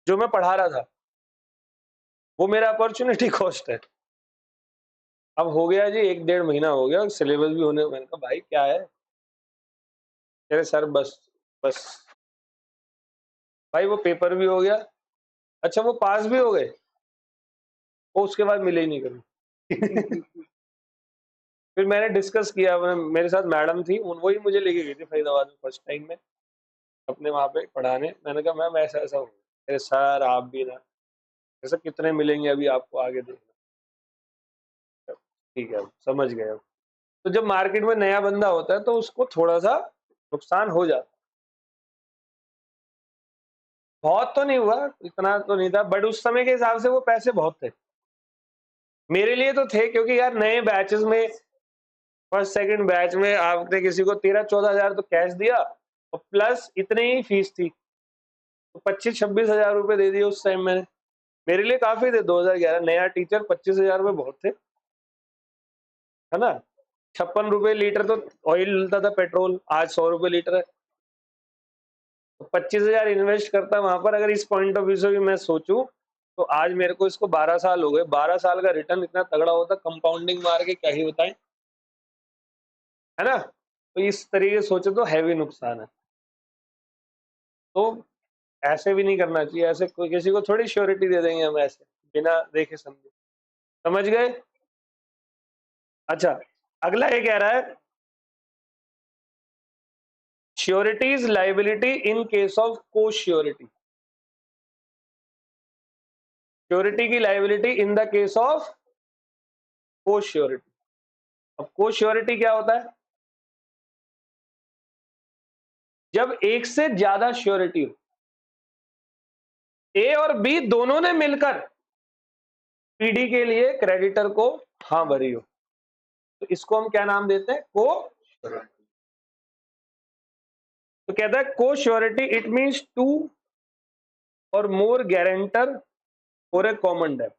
जो मैं पढ़ा रहा था, वो मेरा अपॉर्चुनिटी कॉस्ट है। अब हो गया जी 1-1.5 महीना हो गया, सिलेबस भी होने, मैंने कहा भाई क्या है, अरे सर बस बस भाई वो पेपर भी हो गया। अच्छा वो पास भी हो गए, वो उसके बाद मिले ही नहीं कभी। फिर मैंने डिस्कस किया, मेरे साथ मैडम थी, वही मुझे लेके गई थी फरीदाबाद में फर्स्ट टाइम में अपने वहाँ पे पढ़ाने। मैंने कहा मैम ऐसा ऐसा हो गया। अरे सर आप भी ना, ऐसा कितने मिलेंगे अभी आपको आगे देखना। ठीक है समझ गए। तो जब मार्केट में नया बंदा होता है तो उसको थोड़ा सा नुकसान हो जाता है। बहुत तो नहीं हुआ, इतना तो नहीं था, बट उस समय के हिसाब से वो पैसे बहुत थे मेरे लिए तो थे, क्योंकि यार नए बैचेस में, फर्स्ट सेकंड बैच में आपने किसी को 13-14 हजार तो कैश दिया और प्लस इतनी ही फीस थी, तो 25-26 हजार रुपए दे दिए उस टाइम मैंने। मेरे लिए काफी थे 2011, नया टीचर 25 हजार रुपए बहुत थे, है ना। 56 रुपए लीटर तो ऑयल मिलता था पेट्रोल, आज 100 रुपए लीटर है। तो 25 हजार इन्वेस्ट करता वहां पर, अगर इस पॉइंट ऑफ व्यू से भी मैं सोचूं तो आज मेरे को इसको 12 साल हो गए, 12 साल का रिटर्न इतना तगड़ा होता, कंपाउंडिंग मार के क्या ही बताएं, है ना। तो इस तरीके से सोचे तो हैवी नुकसान है। तो ऐसे भी नहीं करना चाहिए, ऐसे कोई किसी को थोड़ी श्योरिटी दे देंगे हम ऐसे बिना देखे समझे, समझ गए। अच्छा अगला ये कह रहा है surety is liability in case of को श्योरिटी। श्योरिटी की liability in the case of को श्योरिटी। अब को श्योरिटी क्या होता है? जब एक से ज्यादा श्योरिटी हो, ए और बी दोनों ने मिलकर पीडी के लिए क्रेडिटर को हाँ भरी हो, तो इसको हम क्या नाम देते हैं? को श्योरिटी। तो कहता है को श्योरिटी इट मींस टू और मोर गारंटर फॉर ए कॉमन डेप्ट।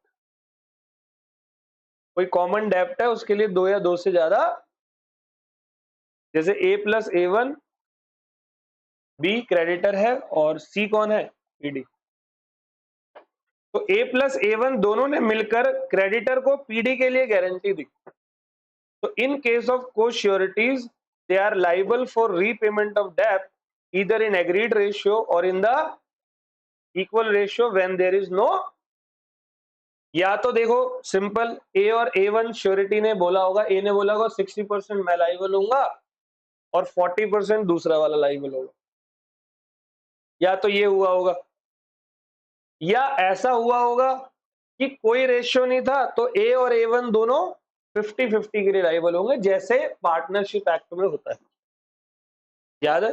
कोई कॉमन डेप्ट है उसके लिए दो या दो से ज्यादा, जैसे ए प्लस A1, बी क्रेडिटर है और सी कौन है? पीडी। तो ए प्लस A1 दोनों ने मिलकर क्रेडिटर को पीडी के लिए गारंटी दी। तो in case of co sureties they are liable for repayment of डेप्ट ईदर इन एग्रीड रेशियो और in the equal ratio when there is no. या तो देखो सिंपल, ए और A1 श्योरिटी ने बोला होगा, ए ने बोला होगा 60% मैं लाइबल होऊंगा और 40% दूसरा वाला लाइबल होगा, या तो ये हुआ होगा, या ऐसा हुआ होगा कि कोई रेशियो नहीं था तो ए और A1 दोनों 50-50 के लिए लाइबल होंगे, जैसे पार्टनरशिप एक्ट में होता है, याद है।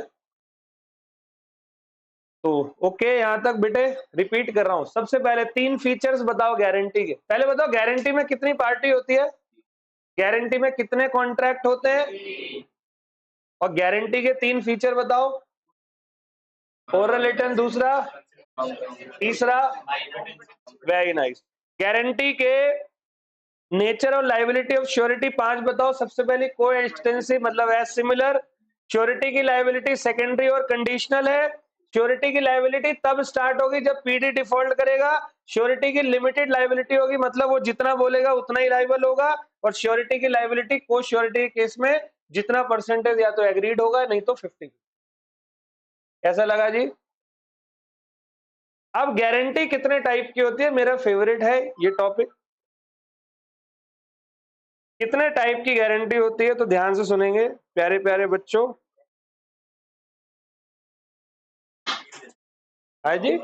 तो ओके यहां तक बेटे, रिपीट कर रहा हूं। सबसे पहले 3 फीचर्स बताओ गारंटी के। पहले बताओ गारंटी में कितनी पार्टी होती है, गारंटी में कितने कॉन्ट्रैक्ट होते हैं, और गारंटी के 3 फीचर बताओ। ओरल रिटर्न दूसरा, तीसरा वेरी नाइस। गारंटी के नेचर और लाइबिलिटी ऑफ श्योरिटी 5 बताओ। सबसे पहले को एक्सटेंसिव मतलब एज सिमिलर। श्योरिटी की लाइबिलिटी सेकेंडरी और कंडीशनल है। श्योरिटी की लाइबिलिटी तब स्टार्ट होगी जब पीडी डिफॉल्ट करेगा। श्योरिटी की लिमिटेड लाइबिलिटी होगी, मतलब वो जितना बोलेगा उतना ही लाइबल होगा। और श्योरिटी की लाइबिलिटी को श्योरिटी के केस में जितना परसेंटेज या तो एग्रीड होगा नहीं तो 50। कैसा लगा जी? अब गारंटी कितने टाइप की होती है, मेरा फेवरेट है ये टॉपिक। कितने टाइप की गारंटी होती है, तो ध्यान से सुनेंगे प्यारे प्यारे बच्चों। है जी,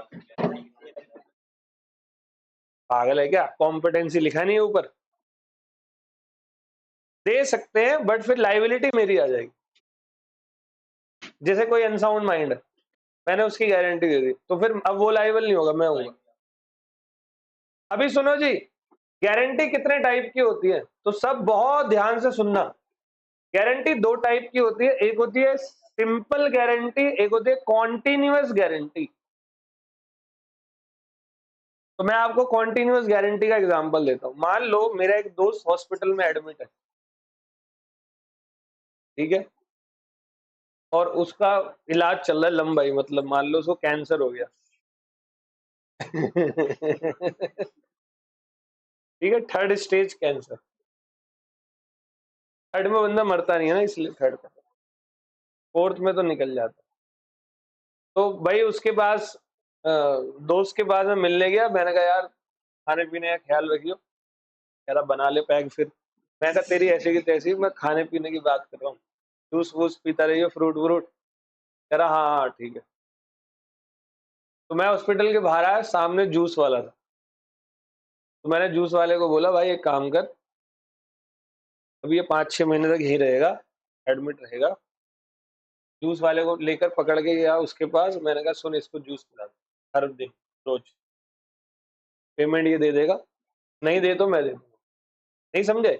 पागल है क्या? कॉम्पिटेंसी लिखा नहीं है ऊपर। दे सकते हैं बट फिर लाइबिलिटी मेरी आ जाएगी। जैसे कोई अनसाउंड माइंड है, मैंने उसकी गारंटी दे दी तो फिर अब वो लाइबल नहीं होगा, मैं हूँ। अभी सुनो जी, गारंटी कितने टाइप की होती है, तो सब बहुत ध्यान से सुनना। गारंटी 2 टाइप की होती है, एक होती है सिंपल गारंटी, एक होती है कॉन्टिन्यूअस गारंटी। तो मैं आपको कॉन्टिन्यूअस गारंटी का एग्जांपल देता हूँ। मान लो मेरा एक दोस्त हॉस्पिटल में एडमिट है, ठीक है, और उसका इलाज चल रहा है लंबा ही, मतलब मान लो उसको कैंसर हो गया। ठीक है, 3rd स्टेज कैंसर। 3rd में बंदा मरता नहीं है ना, इसलिए 3rd का, 4th में तो निकल जाता। तो भाई उसके पास दोस्त के पास में मिलने गया, मैंने कहा यार खाने पीने का ख्याल रखियो, कह रहा बना ले पैक। फिर मैं कहा तेरी ऐसी की तैसी, मैं खाने पीने की बात कर रहा हूँ, जूस वूस पीता रहिए, फ्रूट व्रूट। कह रहा हाँ हाँ ठीक है। तो मैं हॉस्पिटल के बाहर आया, सामने जूस वाला था। तो मैंने जूस वाले को बोला भाई एक काम कर, अभी ये 5-6 महीने तक यहीं रहेगा, एडमिट रहेगा। जूस वाले को लेकर पकड़ के गया उसके पास, मैंने कहा सुन इसको जूस पिला दे हर दिन, रोज, पेमेंट ये दे देगा, नहीं दे तो मैं दे दूंगा। नहीं समझे?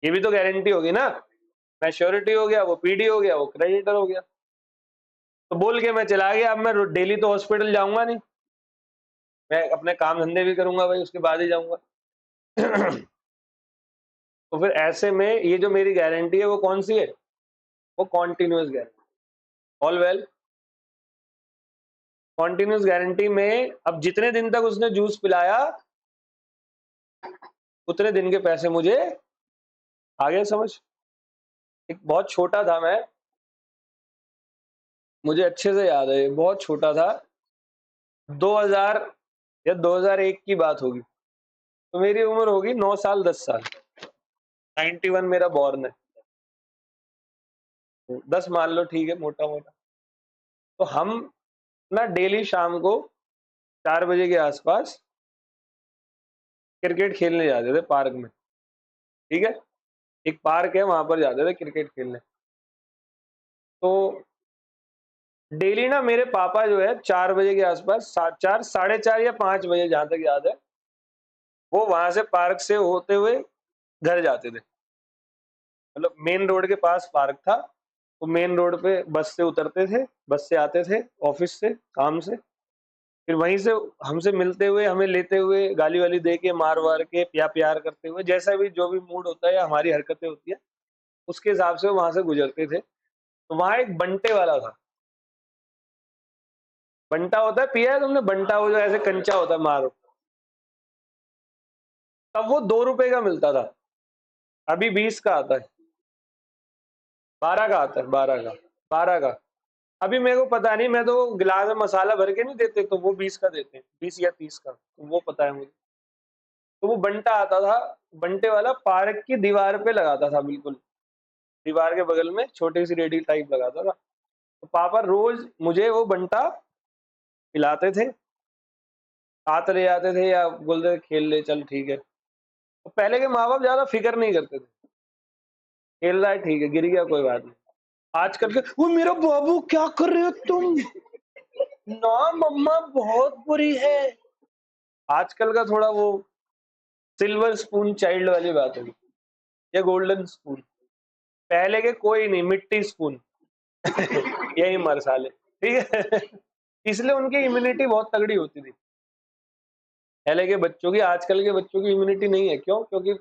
ये भी तो गारंटी होगी ना, मैं श्योरिटी हो गया, वो पीडी हो गया, वो क्रेडिटर हो गया। तो बोल के मैं चला गया। अब मैं डेली तो हॉस्पिटल जाऊंगा नहीं, मैं अपने काम धंधे भी करूंगा भाई, उसके बाद ही जाऊंगा। तो फिर ऐसे में ये जो मेरी गारंटी है वो कौन सी है? वो continuous guarantee. All well, continuous guarantee में अब जितने दिन तक उसने जूस पिलाया उतने दिन के पैसे मुझे आ गए। समझ? एक बहुत छोटा था मैं, मुझे अच्छे से याद है, बहुत छोटा था, 2000 या 2001 की बात होगी। तो मेरी उम्र होगी 9 साल 10 साल, 91 मेरा बॉर्न है, 10 मान लो, ठीक है, मोटा मोटा। तो हम ना डेली शाम को 4 बजे के आसपास क्रिकेट खेलने जाते थे पार्क में। ठीक है, एक पार्क है, वहां पर जाते थे क्रिकेट खेलने। तो डेली ना मेरे पापा जो है 4 बजे के आसपास, 4, 4:30 या 5 बजे, जहां तक याद है, वो वहां से पार्क से होते हुए घर जाते थे। मतलब मेन रोड के पास पार्क था, तो मेन रोड पे बस से उतरते थे, बस से आते थे ऑफिस से, काम से, फिर वहीं से हमसे मिलते हुए, हमें लेते हुए, गाली वाली दे के, मार वार के, प्यार करते हुए, जैसा भी जो भी मूड होता है या हमारी हरकतें होती है उसके हिसाब से वहां से गुजरते थे। तो वहां एक बंटे वाला था। बंटा होता है, पिया है तुमने बंटा? वो जो ऐसे कंचा होता है, मारो। तब वो 2 रुपए का मिलता था, अभी 20 का आता है, 12 का आता है, 12 का, 12 का। अभी मेरे को पता नहीं, मैं तो गिलास में मसाला भर के नहीं देते, तो वो 20 का देते हैं, 20 या 30 का, तो वो पता है मुझे। तो वो बंटा आता था, बंटे वाला पार्क की दीवार पे लगाता था, बिल्कुल दीवार के बगल में छोटी सी रेडी टाइप लगाता था। तो पापा रोज मुझे वो बंटा पिलाते थे, हाथ ले जाते थे या बोलते थे खेल ले, चल ठीक है। तो पहले के माँ बाप ज्यादा फिक्र नहीं करते थे, खेल रहा है ठीक है, गिर गया कोई बात नहीं। आजकल के वो मेरा बाबू क्या कर रहे हो तुम, ना मम्मा बहुत बुरी है। आजकल का थोड़ा वो सिल्वर स्पून चाइल्ड वाली बात होगी, या गोल्डन स्पून। पहले के कोई नहीं, मिट्टी स्पून। यही मर साले, ठीक है। इसलिए उनकी इम्यूनिटी बहुत तगड़ी होती थी पहले के बच्चों की। आजकल के बच्चों की इम्यूनिटी नहीं है, क्यों? क्योंकि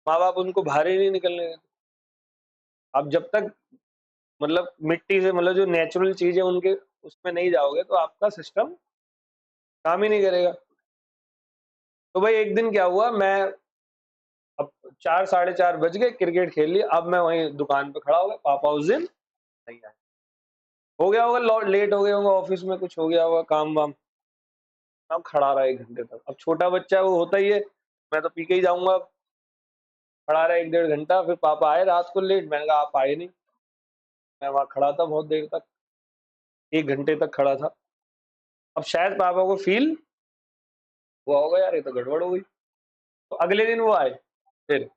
माँ बाप उनको बाहर ही नहीं निकलने देते। अब जब तक मतलब मिट्टी से, मतलब जो नेचुरल चीज है उनके उसमें नहीं जाओगे तो आपका सिस्टम काम ही नहीं करेगा। तो भाई एक दिन क्या हुआ, मैं अब 4, 4:30 बज गए, क्रिकेट खेल लिया, अब मैं वहीं दुकान पे खड़ा हो गया, पापा उस दिन नहीं आए। हो गया होगा, लेट हो गए होंगे, ऑफिस में कुछ हो गया होगा, काम वाम। अब खड़ा रहा 1 घंटे तक। अब छोटा बच्चा है, वो होता ही है, मैं तो पी के ही जाऊंगा। खड़ा रहा 1-1.5 घंटा, फिर पापा आए रात को लेट, मैंने कहा आप आए नहीं। मैं वहां खड़ा था बहुत देर तक, 1 घंटे तक खड़ा था। अब शायद पापा को फील हुआ होगा यार ये तो गड़बड़ हो गई। तो अगले दिन वो आए, फिर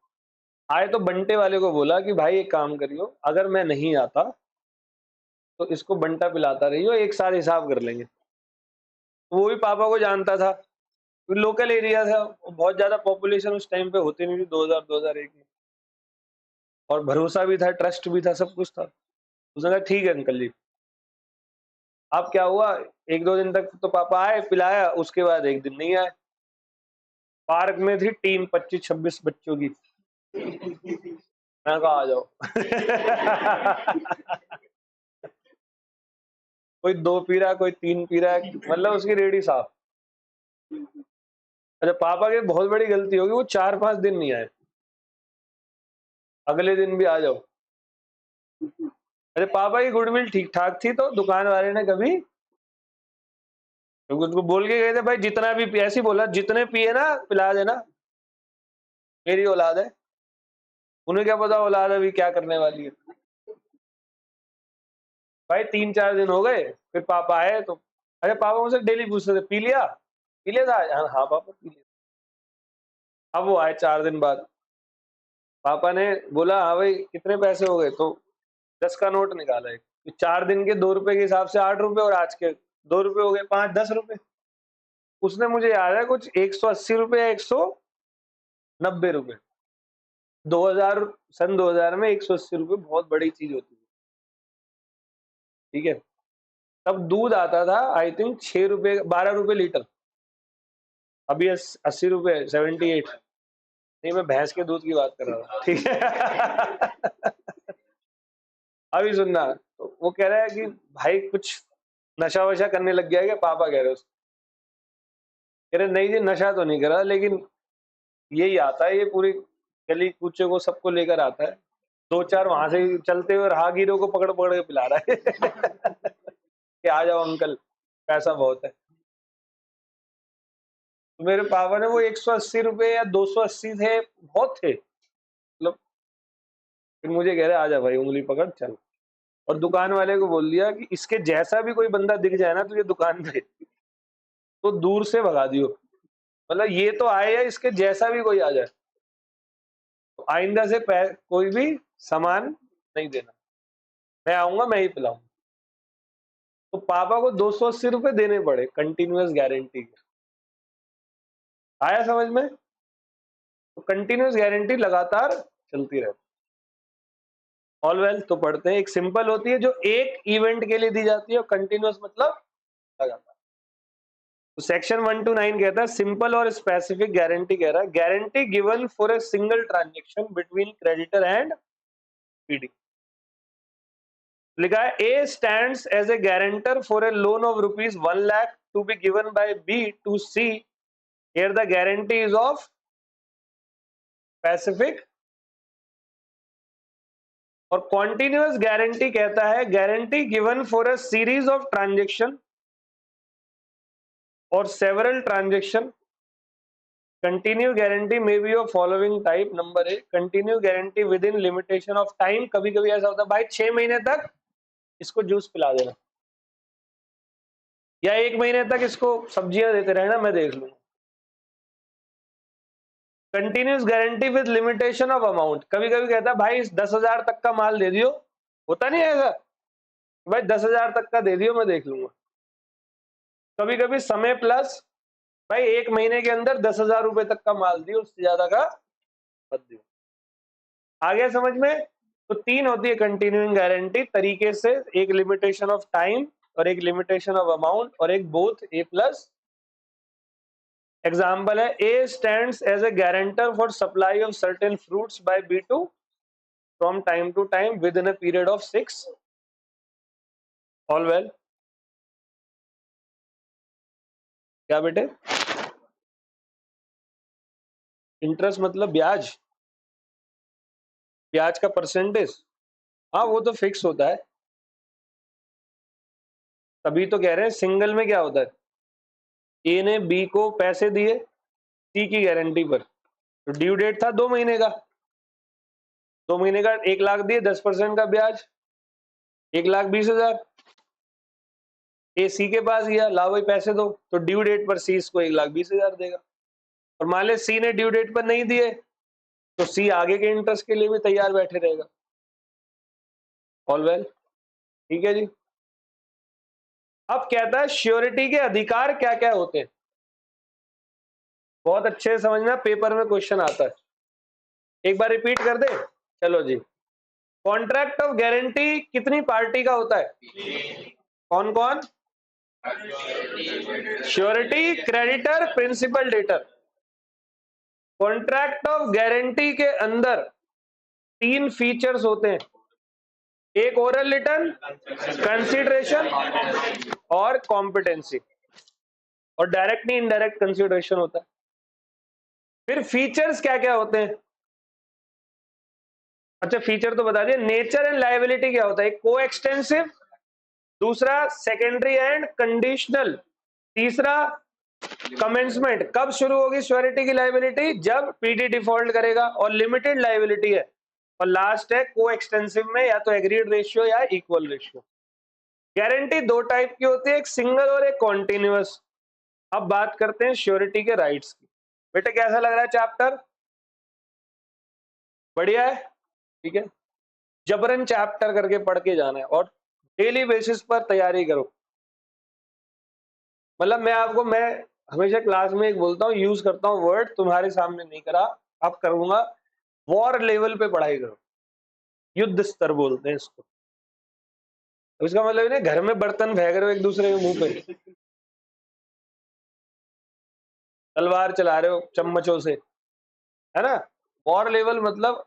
आए तो बंटे वाले को बोला कि भाई एक काम करियो, अगर मैं नहीं आता तो इसको बंटा पिलाता रहियो, एक साथ हिसाब कर लेंगे। तो वो भी पापा को जानता था, लोकल एरिया था, बहुत ज्यादा पॉपुलेशन उस टाइम पे होती नहीं थी, 2000-2001 में, और भरोसा भी था, ट्रस्ट भी था, सब कुछ था। उसने कहा ठीक है अंकल जी। अब क्या हुआ, 1-2 दिन तक तो पापा आए, पिलाया, उसके बाद 1 दिन नहीं आए। पार्क में थी टीम 25-26 बच्चों की, मैं कहा आ जाओ। कोई 2 पी रहा है, कोई 3 पी रहा है, मतलब उसकी रेडी साफ। अच्छा, पापा की बहुत बड़ी गलती होगी, वो 4-5 दिन नहीं आए, अगले दिन भी आ जाओ। अरे पापा की गुडविल ठीक ठाक थी, तो दुकान वाले ने कभी, क्योंकि उसको बोल के गए थे भाई जितना भी पिए, ऐसे बोला जितने पिए ना पिला देना, मेरी औलाद है। उन्हें क्या पता औलाद अभी क्या करने वाली है। भाई 3-4 दिन हो गए, फिर पापा आए तो, अरे पापा मुझसे डेली पूछते थे पी लिया था, हाँ पापा पी लिया। अब वो आए 4 दिन बाद, पापा ने बोला हाँ भाई कितने पैसे हो गए, तो 10 का नोट निकाला एक, 4 दिन के 2 रुपए के हिसाब से 8 रुपए, और आज के 2 रुपए हो गए 5-10 रुपए। उसने, मुझे याद है कुछ 180 रुपए या 190 रुपए, 2000, सन 2000 में 180 रुपए बहुत बड़ी चीज होती है, ठीक है। तब दूध आता था आई थिंक 6 रुपए 12 रुपए लीटर, अभी 80 रुपए 78। नहीं, मैं भैंस के दूध की बात कर रहा हूँ, ठीक है। अभी सुनना, तो वो कह रहा है कि भाई कुछ नशा वशा करने लग गया है क्या, पापा कह रहे उसको। कह रहे नहीं जी नशा तो नहीं करा, लेकिन यही आता है, ये पूरी गली कूचे को सबको लेकर आता है, 2-4 वहां से चलते हुए राहगीरों को पकड़ पकड़ के पिला रहा है। कि आ जाओ अंकल, पैसा बहुत है। तो मेरे पापा ने वो 180 रुपए या 280 थे, बहुत थे मतलब, फिर मुझे कह रहे आ जा भाई उंगली पकड़ चल, और दुकान वाले को बोल दिया कि इसके जैसा भी कोई बंदा दिख जाए ना तुझे दुकान पे, तो दूर से भगा दियो, मतलब ये तो आए या इसके जैसा भी कोई आ जाए, तो आइंदा से कोई भी सामान नहीं देना, मैं आऊंगा मैं ही पिलाऊंगा। तो पापा को 280 रुपए देने पड़े कंटिन्यूअस गारंटी के। आया समझ में? तो कंटिन्यूअस गारंटी लगातार चलती रहती। ऑल वेल तो पढ़ते हैं, एक सिंपल होती है जो एक इवेंट के लिए दी जाती है, और कंटिन्यूअस मतलब लगातार। तो सेक्शन 1 to 9 कहता है सिंपल और स्पेसिफिक गारंटी, कह रहा है guarantee given for a single transaction between creditor and PD. लिखा है ए stands as a guarantor for a loan of ₹1 lakh to be given by B to C, here the guarantee is of specific. और continuous guarantee कहता है guarantee given for a series of transaction और several transaction. Continue guarantee may be of following type. Number 1, continue guarantee within limitation of time. कभी कभी ऐसा होता है भाई 6 महीने तक इसको जूस पिला देना, या 1 महीने तक इसको सब्जियां देते रहना, मैं देख लूंगा। Continuous guarantee with limitation of amount. कभी कभी कहता है भाई 10,000 तक का माल दे दियो, होता नहीं है ऐसा, भाई 10,000 तक का दे दियो मैं देख लूंगा। कभी कभी समय प्लस, भाई 1 महीने के अंदर 10,000 रुपए तक का माल दियो, उससे ज्यादा का मत दियो। आ गया समझ में? तो 3 होती है कंटिन्यूइंग गारंटी तरीके से, एक लिमिटेशन ऑफ टाइम और एक लिमिटेशन ऑफ अमाउंट और एक बोथ ए प्लस। एग्जाम्पल है ए stands as a guarantor for supply of certain fruits by B2 from time to time within a period of 6। All well? क्या बेटे? Interest मतलब ब्याज, ब्याज का परसेंटेज, हाँ वो तो फिक्स होता है। तभी तो कह रहे हैं सिंगल में क्या होता है, ए ने बी को पैसे दिए सी की गारंटी पर, तो ड्यू डेट था 2 महीने का, 2 महीने का 1 लाख दिए, 10% का ब्याज 1,20,000। ए सी के पास गया, ला भाई पैसे दो, तो ड्यू डेट पर सी इसको 1,20,000 देगा। और मान ले सी ने ड्यू डेट पर नहीं दिए, तो सी आगे के इंटरेस्ट के लिए भी तैयार बैठे रहेगा। All well? ठीक है जी। अब कहता है श्योरिटी के अधिकार क्या क्या होते हैं, बहुत अच्छे से समझना, पेपर में क्वेश्चन आता है। एक बार रिपीट कर दे, चलो जी। कॉन्ट्रैक्ट ऑफ गारंटी कितनी पार्टी का होता है? कौन कौन? Surety, creditor, principal, debtor. Contract of guarantee के अंदर 3 फीचर्स होते हैं, एक ओरल रिटर्न, कंसिडरेशन और कॉम्पिटेंसी, और डायरेक्ट नहीं इनडायरेक्ट कंसिडरेशन होता है। फिर फीचर्स क्या क्या होते हैं? अच्छा फीचर तो बता दिए। नेचर एंड लायबिलिटी क्या होता है? को एक्सटेंसिव, दूसरा सेकेंडरी एंड कंडीशनल, तीसरा कमेंसमेंट, कब शुरू होगी श्योरिटी की लायबिलिटी? जब पीडी डिफॉल्ट करेगा, और लिमिटेड लायबिलिटी है, और लास्ट है को एक्सटेंसिव में या तो एग्रीड रेशियो या इक्वल रेशियो। गारंटी दो टाइप की होती है, एक सिंगल और एक कॉन्टिन्यूअस। अब बात करते हैं श्योरिटी के राइट्स की। बेटे कैसा लग रहा है चैप्टर? बढ़िया है, ठीक है। जबरन चैप्टर करके पढ़ के जाना है और डेली बेसिस पर तैयारी करो। मतलब मैं हमेशा क्लास में एक बोलता हूँ, यूज करता हूँ वर्ड, तुम्हारे सामने नहीं करा, अब करूंगा। वॉर लेवल पे पढ़ाई करो, युद्ध स्तर बोलते हैं इसको। इसका मतलब है घर में बर्तन फेंक रहे हो एक दूसरे के मुंह पे, तलवार चला रहे हो चम्मचों से, है ना। वॉर लेवल मतलब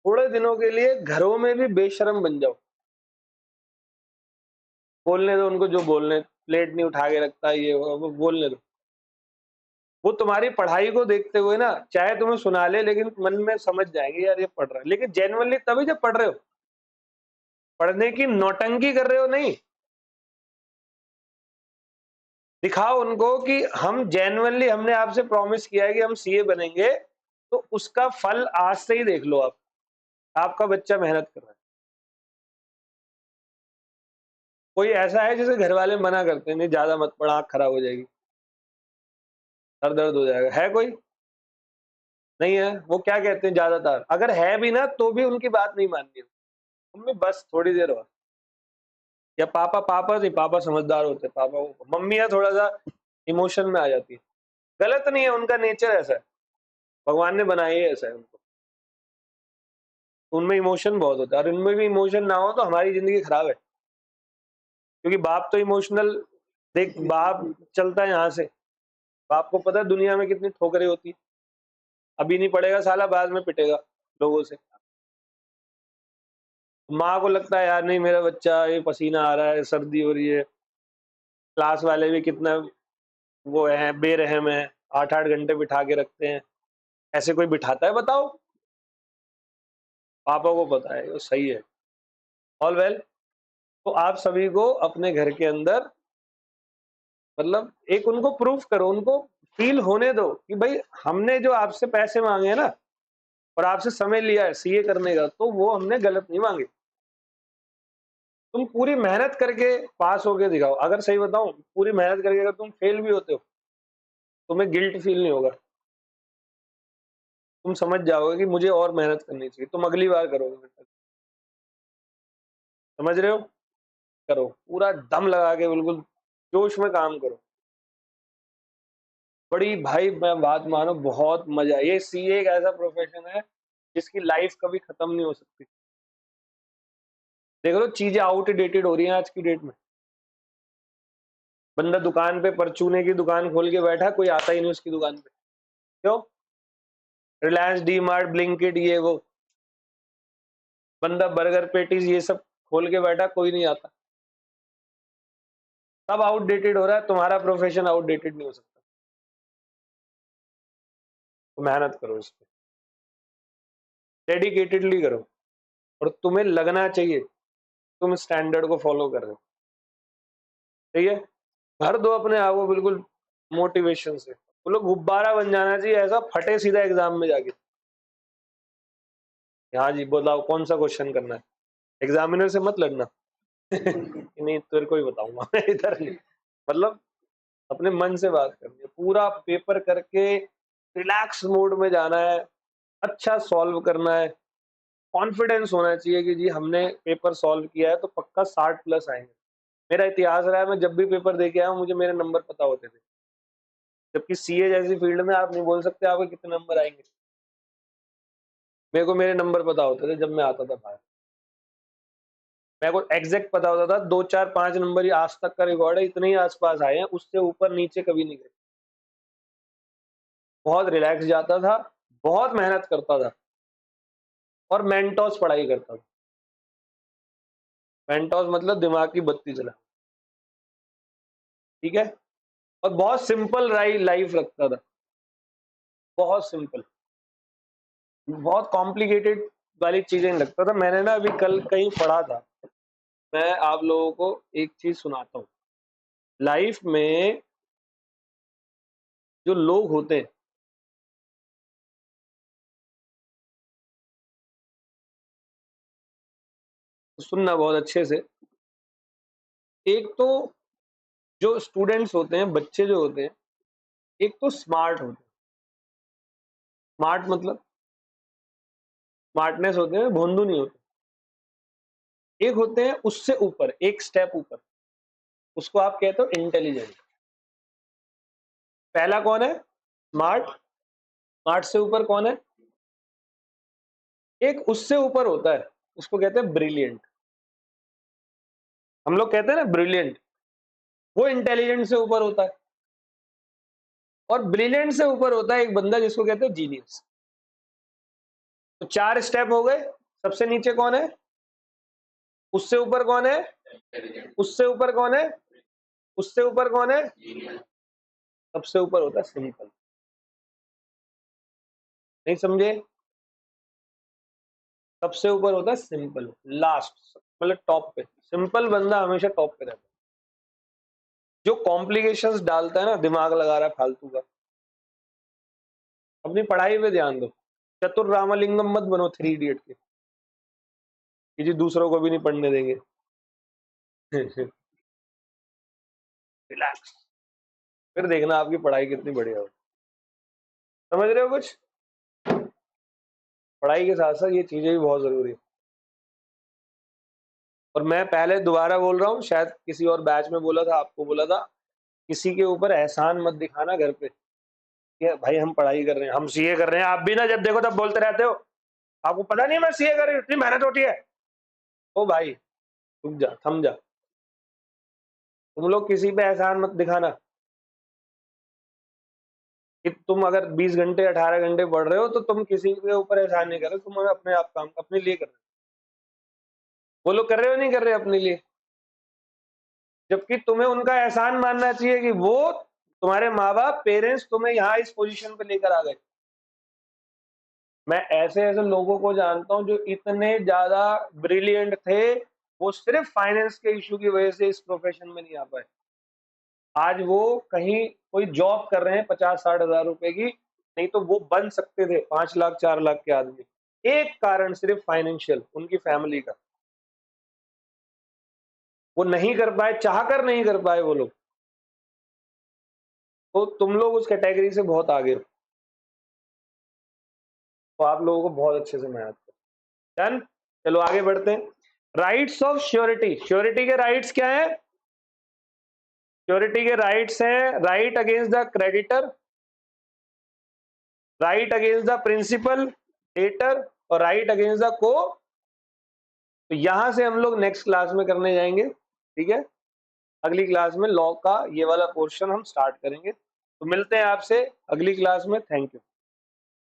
थोड़े दिनों के लिए घरों में भी बेशरम बन जाओ। बोलने दो उनको जो बोलने, प्लेट नहीं उठा के रखता, ये वो बोलने दो। वो तुम्हारी पढ़ाई को देखते हुए ना, चाहे तुम्हें सुना ले लेकिन मन में समझ जाएंगे यार ये पढ़ रहा है। लेकिन जेन्युइनली तभी जब पढ़ रहे हो, पढ़ने की नौटंकी कर रहे हो नहीं। दिखाओ उनको कि हम जेन्युइनली, हमने आपसे प्रॉमिस किया है कि हम सीए बनेंगे, तो उसका फल आज से ही देख लो। आप, आपका बच्चा मेहनत कर रहा है। कोई ऐसा है जिसे घर वाले मना करते हैं, नहीं ज्यादा मत पढ़, आंख खराब हो जाएगी, सर दर्द हो जाएगा, है कोई? नहीं है। वो क्या कहते हैं ज्यादातर, अगर है भी ना तो भी उनकी बात नहीं माननी है। मम्मी बस थोड़ी देर और, या पापा, पापा नहीं, पापा समझदार होते हैं, पापा मम्मियाँ थोड़ा सा इमोशन में आ जाती है। गलत नहीं है, उनका नेचर ऐसा है, भगवान ने बनाया ही ऐसा है उनको। उनमें इमोशन बहुत होता है, और इनमें भी इमोशन ना हो तो हमारी जिंदगी खराब है। क्योंकि बाप तो इमोशनल, देख बाप चलता है यहाँ से, बाप को पता है दुनिया में कितनी ठोकरें होती है। अभी नहीं पड़ेगा साला, बाद में पिटेगा लोगों से। माँ को लगता है यार नहीं मेरा बच्चा, ये पसीना आ रहा है, सर्दी हो रही है, क्लास वाले भी कितना वो है, बेरहम है, 8-8 घंटे बिठा के रखते हैं। ऐसे कोई बिठाता है बताओ? पापा को पता है, वो सही है। All well. तो आप सभी को अपने घर के अंदर, मतलब एक उनको प्रूफ करो, उनको फील होने दो कि भाई हमने जो आपसे पैसे मांगे हैं ना, और आपसे समय लिया है सीए करने का, तो वो हमने गलत नहीं मांगे। तुम पूरी मेहनत करके पास होके दिखाओ। अगर सही बताऊं, पूरी मेहनत करके अगर तुम फेल भी होते हो, तुम्हें गिल्ट फील नहीं होगा। तुम समझ जाओगे कि मुझे और मेहनत करनी चाहिए, तुम अगली बार करोगे। समझ रहे हो? करो, पूरा दम लगा के, बिल्कुल जोश में काम करो। बड़ी भाई मैं बात मानो, बहुत मजा, ये सीए एक ऐसा प्रोफेशन है जिसकी लाइफ कभी खत्म नहीं हो सकती। देख लो चीजें आउटडेटेड हो रही हैं आज की डेट में। बंदा दुकान पे परचूने की दुकान खोल के बैठा, कोई आता ही नहीं उसकी दुकान पे। क्यों? रिलायंस, डी मार्ट, ब्लिंकिट, ये वो, बंदा बर्गर पेटीज ये सब खोल के बैठा, कोई नहीं आता। सब आउटडेटेड हो रहा है, तुम्हारा प्रोफेशन आउटडेटेड नहीं हो सकता। तो मेहनत करो इस पे, डेडिकेटेडली करो, और तुम्हें लगना चाहिए तुम स्टैंडर्ड को फॉलो कर रहे हो। ठीक है? भर दो अपने आप को बिल्कुल मोटिवेशन से, बोलो गुब्बारा बन जाना चाहिए ऐसा, फटे सीधा एग्जाम में जाके। हाँ जी बताओ कौन सा क्वेश्चन करना है, एग्जामिनर से मत लड़ना। नहीं तेरे को ही बताऊंगा मैं, इधर नहीं। मतलब अपने मन से बात करनी है, पूरा पेपर करके रिलैक्स मोड में जाना है, अच्छा सॉल्व करना है, कॉन्फिडेंस होना चाहिए कि जी हमने पेपर सॉल्व किया है तो पक्का 60 प्लस आएंगे। मेरा इतिहास रहा है, मैं जब भी पेपर दे के आया हूँ मुझे मेरे नंबर पता होते थे। जबकि सीए जैसी फील्ड में आप नहीं बोल सकते आपके कितने नंबर आएंगे। मेरे को मेरे नंबर पता होते थे जब मैं आता था बाहर। मेरे को एग्जैक्ट पता होता था, 2-4-5 नंबर ही आज तक का रिकॉर्ड है, इतने ही आसपास आए हैं, उससे ऊपर नीचे कभी नहीं गए। बहुत रिलैक्स जाता था, बहुत मेहनत करता था और मेंटोस पढ़ाई करता था। मेंटोस मतलब दिमाग की बत्ती जला, ठीक है। और बहुत सिंपल लाइफ रखता था, बहुत सिंपल, बहुत कॉम्प्लिकेटेड वाली चीजें नहीं लगता था। मैंने ना अभी कल कहीं पढ़ा था, मैं आप लोगों को एक चीज सुनाता हूँ। लाइफ में जो लोग होते हैं, सुनना बहुत अच्छे से। एक तो जो स्टूडेंट्स होते हैं, बच्चे जो होते हैं, एक तो स्मार्ट होते हैं। स्मार्ट मतलब स्मार्टनेस होते हैं, भोंदू नहीं होते। एक होते हैं उससे ऊपर, एक स्टेप ऊपर, उसको आप कहते हो इंटेलिजेंट। पहला कौन है? स्मार्ट। स्मार्ट से ऊपर कौन है? एक उससे ऊपर होता है, उसको कहते हैं ब्रिलियंट। हम लोग कहते हैं ना ब्रिलियंट, वो इंटेलिजेंट से ऊपर होता है। और ब्रिलियंट से ऊपर होता है एक बंदा जिसको कहते हैं जीनियस। तो 4 स्टेप हो गए। सबसे नीचे कौन है? उससे ऊपर कौन है? उससे ऊपर कौन है? उससे ऊपर कौन है? सबसे ऊपर होता है सिंपल। नहीं समझे? सबसे ऊपर होता है सिंपल, लास्ट मतलब टॉप पे। सिंपल बंदा हमेशा टॉप पे रहता है। जो कॉम्प्लिकेशंस डालता है ना, दिमाग लगा रहा है फालतू का। अपनी पढ़ाई पे ध्यान दो। चतुर रामलिंगम मत बनो 3 इडियट के, कि जी दूसरों को भी नहीं पढ़ने देंगे। रिलैक्स, फिर देखना आपकी पढ़ाई कितनी बढ़िया हो। समझ रहे हो कुछ? पढ़ाई के साथ साथ ये चीजें भी बहुत जरूरी है। और मैं पहले दोबारा बोल रहा हूँ, शायद किसी और बैच में बोला था, आपको बोला था, किसी के ऊपर एहसान मत दिखाना घर पे कि भाई हम पढ़ाई कर रहे हैं, हम सीए कर रहे हैं। आप भी ना जब देखो तब बोलते रहते हो, आपको पता नहीं मैं सीए कर रही हूँ, इतनी मेहनत होती है। ओ भाई रुक जा, थम जा। तुम लोग किसी पे एहसान मत दिखाना कि तुम अगर 20 घंटे 18 घंटे पढ़ रहे हो तो तुम किसी के ऊपर एहसान नहीं कर रहे, तुम अपने आप काम अपने लिए कर रहे हो। वो लोग कर रहे हो नहीं कर रहे अपने लिए, जबकि तुम्हें उनका एहसान मानना चाहिए कि वो तुम्हारे माँ बाप, पेरेंट्स तुम्हें यहाँ इस पोजीशन पे लेकर आ गए। मैं ऐसे ऐसे लोगों को जानता हूँ जो इतने ज्यादा ब्रिलियंट थे, वो सिर्फ फाइनेंस के इशू की वजह से इस प्रोफेशन में नहीं आ पाए। आज वो कहीं कोई जॉब कर रहे हैं 50-60 हजार रुपए की, नहीं तो वो बन सकते थे 5 लाख 4 लाख के आदमी। एक कारण सिर्फ फाइनेंशियल, उनकी फैमिली का। वो नहीं कर पाए, चाहकर नहीं कर पाए वो लोग। तो तुम लोग उस कैटेगरी से बहुत आगे हो, तो आप लोगों को बहुत अच्छे से मेहनत करो। डन, चलो आगे बढ़ते हैं। Rights of surety. श्योरिटी के राइट्स क्या है? श्योरिटी के राइट्स हैं right against the creditor, right against the principal debtor, और राइट अगेंस्ट द को। तो यहां से हम लोग नेक्स्ट क्लास में करने जाएंगे, ठीक है। अगली क्लास में लॉ का ये वाला पोर्शन हम स्टार्ट करेंगे। तो मिलते हैं आपसे अगली क्लास में। Thank you.